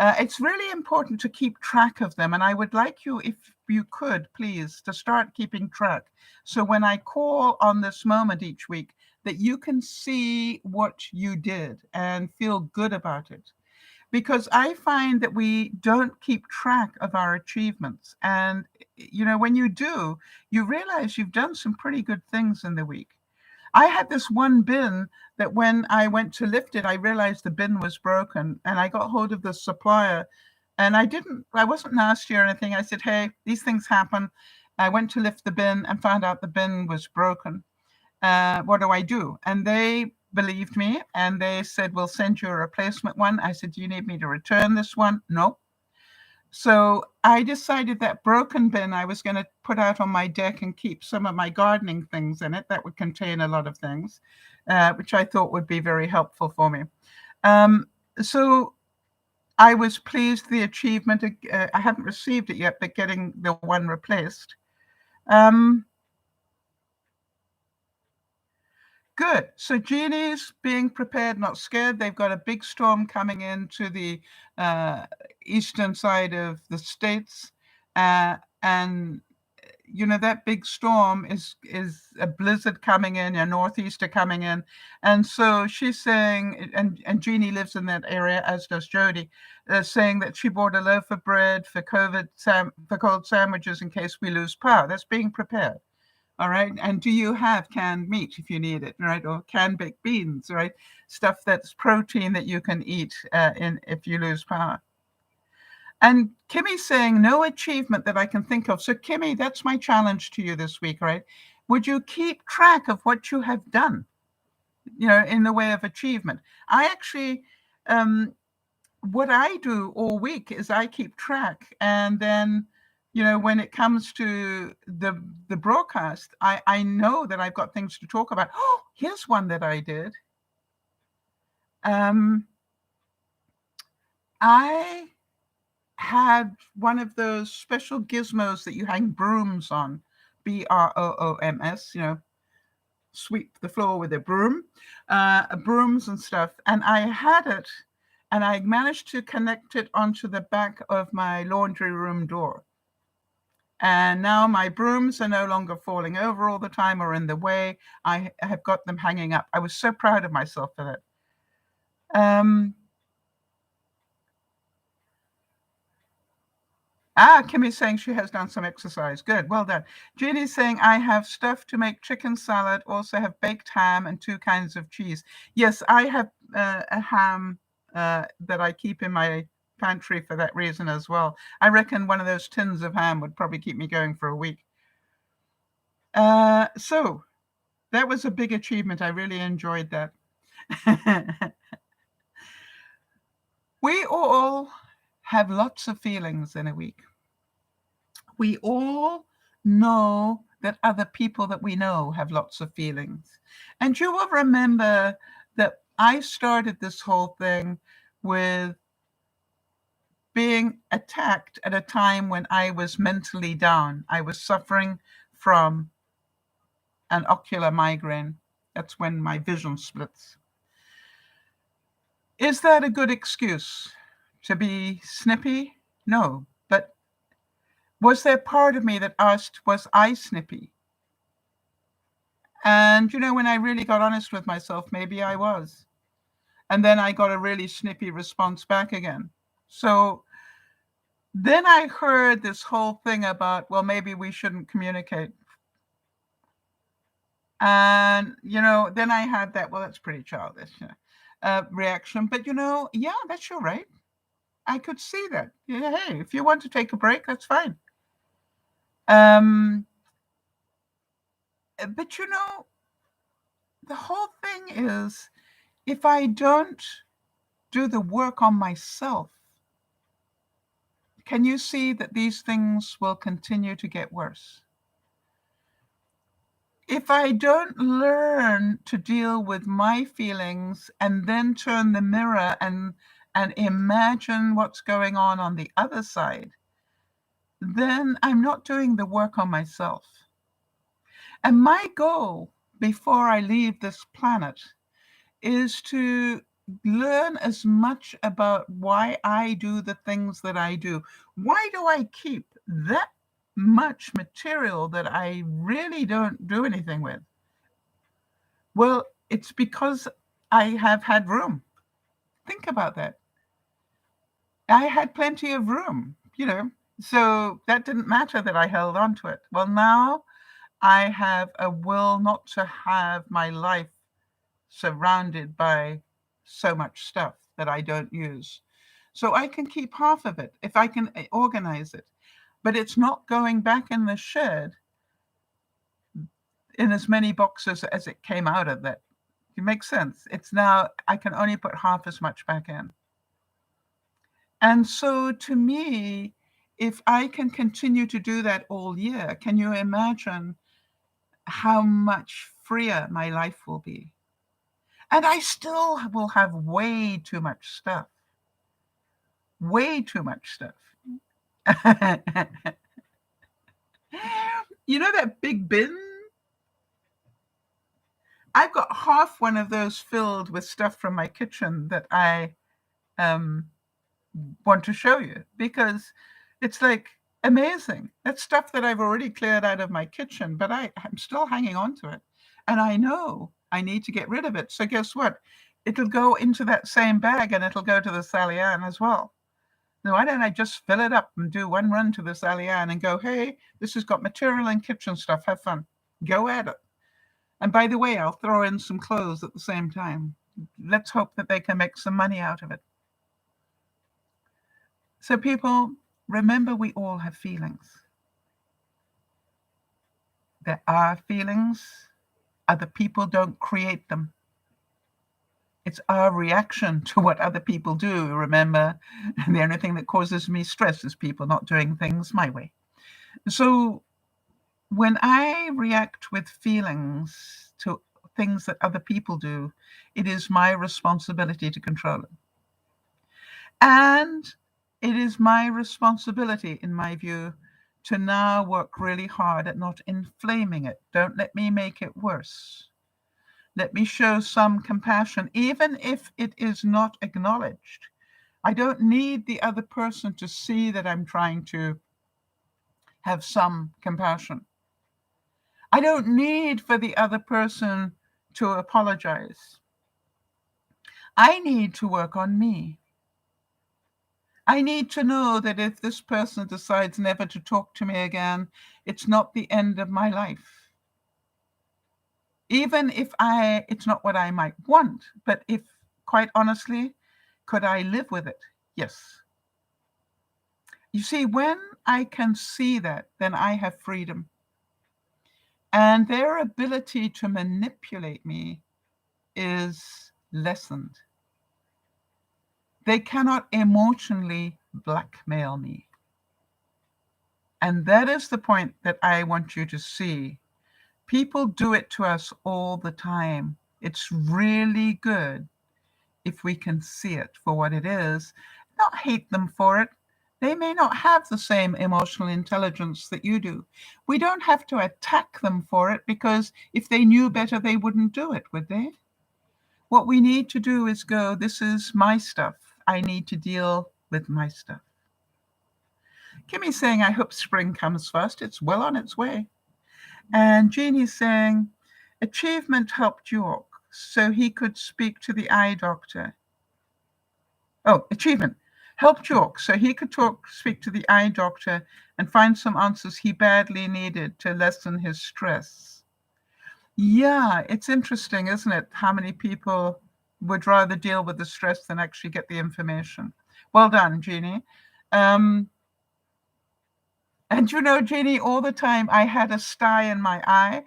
It's really important to keep track of them. And I would like you, if you could, please, to start keeping track. So when I call on this moment each week, that you can see what you did and feel good about it. Because I find that we don't keep track of our achievements. And, when you do, you realize you've done some pretty good things in the week. I had this one bin that when I went to lift it, I realized the bin was broken, and I got hold of the supplier, and I wasn't nasty or anything. I said, hey, these things happen. I went to lift the bin and found out the bin was broken. What do I do? And they believed me, and they said, we'll send you a replacement one. I said, do you need me to return this one? No. So I decided that broken bin I was going to put out on my deck and keep some of my gardening things in it that would contain a lot of things, which I thought would be very helpful for me. So I was pleased the achievement. I haven't received it yet, but getting the one replaced. Good. So Jeannie's being prepared, not scared. They've got a big storm coming into the eastern side of the States. And that big storm is a blizzard coming in, a northeaster coming in. And so she's saying, and Jeannie lives in that area, as does Jody, saying that she bought a loaf of bread for for cold sandwiches in case we lose power. That's being prepared. All right. And do you have canned meat if you need it, right? Or canned baked beans, right? Stuff that's protein that you can eat if you lose power. And Kimmy's saying no achievement that I can think of. So Kimmy, that's my challenge to you this week, right? Would you keep track of what you have done, in the way of achievement? I actually, what I do all week is I keep track, and then when it comes to the broadcast, I know that I've got things to talk about. Oh, here's one that I did. I had one of those special gizmos that you hang brooms on, brooms, sweep the floor with a broom, brooms and stuff. And I had it, and I managed to connect it onto the back of my laundry room door. And now my brooms are no longer falling over all the time or in the way. I have got them hanging up. I was so proud of myself for that. Kimmy's saying she has done some exercise. Good, well done. Judy's saying I have stuff to make chicken salad, also have baked ham and 2 kinds of cheese. Yes, I have a ham that I keep in my pantry for that reason as well. I reckon one of those tins of ham would probably keep me going for a week. So that was a big achievement. I really enjoyed that. We all have lots of feelings in a week. We all know that other people that we know have lots of feelings. And you will remember that I started this whole thing with being attacked at a time when I was mentally down. I was suffering from an ocular migraine. That's when my vision splits. Is that a good excuse to be snippy? No. But was there part of me that asked, was I snippy? And, when I really got honest with myself, maybe I was. And then I got a really snippy response back again. So then I heard this whole thing about, well, maybe we shouldn't communicate. And, then I had that, well, that's pretty childish reaction. But, yeah, that's your right. I could see that. Yeah, hey, if you want to take a break, that's fine. But, the whole thing is, if I don't do the work on myself, can you see that these things will continue to get worse? If I don't learn to deal with my feelings and then turn the mirror and imagine what's going on the other side, then I'm not doing the work on myself. And my goal before I leave this planet is to learn as much about why I do the things that I do. Why do I keep that much material that I really don't do anything with? Well, it's because I have had room. Think about that. I had plenty of room, so that didn't matter that I held on to it. Well, now I have a will not to have my life surrounded by so much stuff that I don't use. So I can keep half of it if I can organize it. But it's not going back in the shed in as many boxes as it came out of it. It makes sense. It's now, I can only put half as much back in. And so to me, if I can continue to do that all year, can you imagine how much freer my life will be? And I still will have way too much stuff. Way too much stuff. You know that big bin? I've got half one of those filled with stuff from my kitchen that I want to show you, because it's like amazing. That's stuff that I've already cleared out of my kitchen, but I'm still hanging on to it. And I know I need to get rid of it. So guess what? It'll go into that same bag and it'll go to the Sally Ann as well. Now, why don't I just fill it up and do one run to the Sally Ann and go, hey, this has got material and kitchen stuff. Have fun. Go at it. And by the way, I'll throw in some clothes at the same time. Let's hope that they can make some money out of it. So people, remember, we all have feelings. There are feelings. Other people don't create them. It's our reaction to what other people do. Remember, the only thing that causes me stress is people not doing things my way. So when I react with feelings to things that other people do, it is my responsibility to control it. And it is my responsibility, in my view, to now work really hard at not inflaming it. Don't let me make it worse. Let me show some compassion, even if it is not acknowledged. I don't need the other person to see that I'm trying to have some compassion. I don't need for the other person to apologize. I need to work on me. I need to know that if this person decides never to talk to me again, it's not the end of my life. Even if it's not what I might want, but if, quite honestly, could I live with it? Yes. You see, when I can see that, then I have freedom. And their ability to manipulate me is lessened. They cannot emotionally blackmail me. And that is the point that I want you to see. People do it to us all the time. It's really good if we can see it for what it is, not hate them for it. They may not have the same emotional intelligence that you do. We don't have to attack them for it, because if they knew better, they wouldn't do it, would they? What we need to do is go, this is my stuff. I need to deal with my stuff. Kimmy's saying, I hope spring comes first. It's well on its way. And Jeannie's saying, achievement helped York so he could speak to the eye doctor. Oh, achievement helped York so he could speak to the eye doctor and find some answers he badly needed to lessen his stress. Yeah, it's interesting, isn't it? How many people would rather deal with the stress than actually get the information. Well done, Jeannie. And Jeannie, all the time I had a sty in my eye,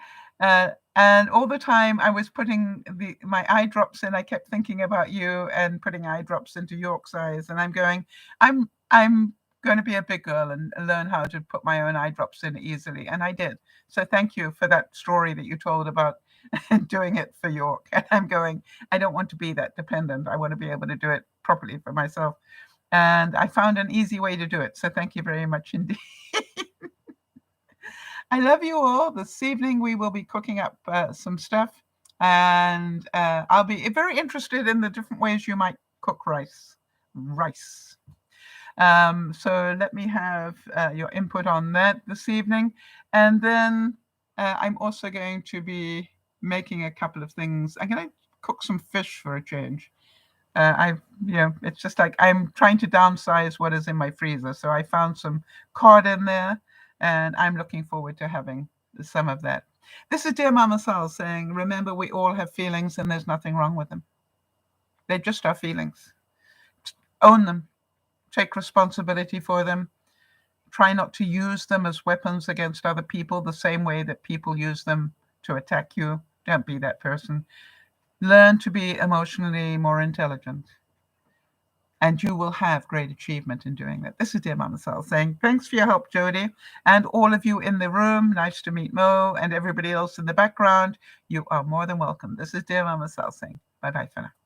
and all the time I was putting my eye drops in. I kept thinking about you and putting eye drops into York's eyes, and I'm going, I'm going to be a big girl and learn how to put my own eye drops in easily, and I did. So thank you for that story that you told about doing it for York. And I'm going, I don't want to be that dependent. I want to be able to do it properly for myself. And I found an easy way to do it. So thank you very much indeed. I love you all. This evening we will be cooking up some stuff, and I'll be very interested in the different ways you might cook rice. So let me have your input on that this evening. And then I'm also going to be making a couple of things. I'm going to cook some fish for a change. It's just like I'm trying to downsize what is in my freezer. So I found some cod in there, and I'm looking forward to having some of that. This is Dear Mama Sal saying, remember, we all have feelings and there's nothing wrong with them. They're just our feelings. Own them. Take responsibility for them. Try not to use them as weapons against other people the same way that people use them to attack you. Don't be that person. Learn to be emotionally more intelligent, and you will have great achievement in doing that. This is Dear Mama Sal saying, thanks for your help, Jody, and all of you in the room. Nice to meet Mo and everybody else in the background. You are more than welcome. This is Dear Mama Sal saying, bye-bye for now.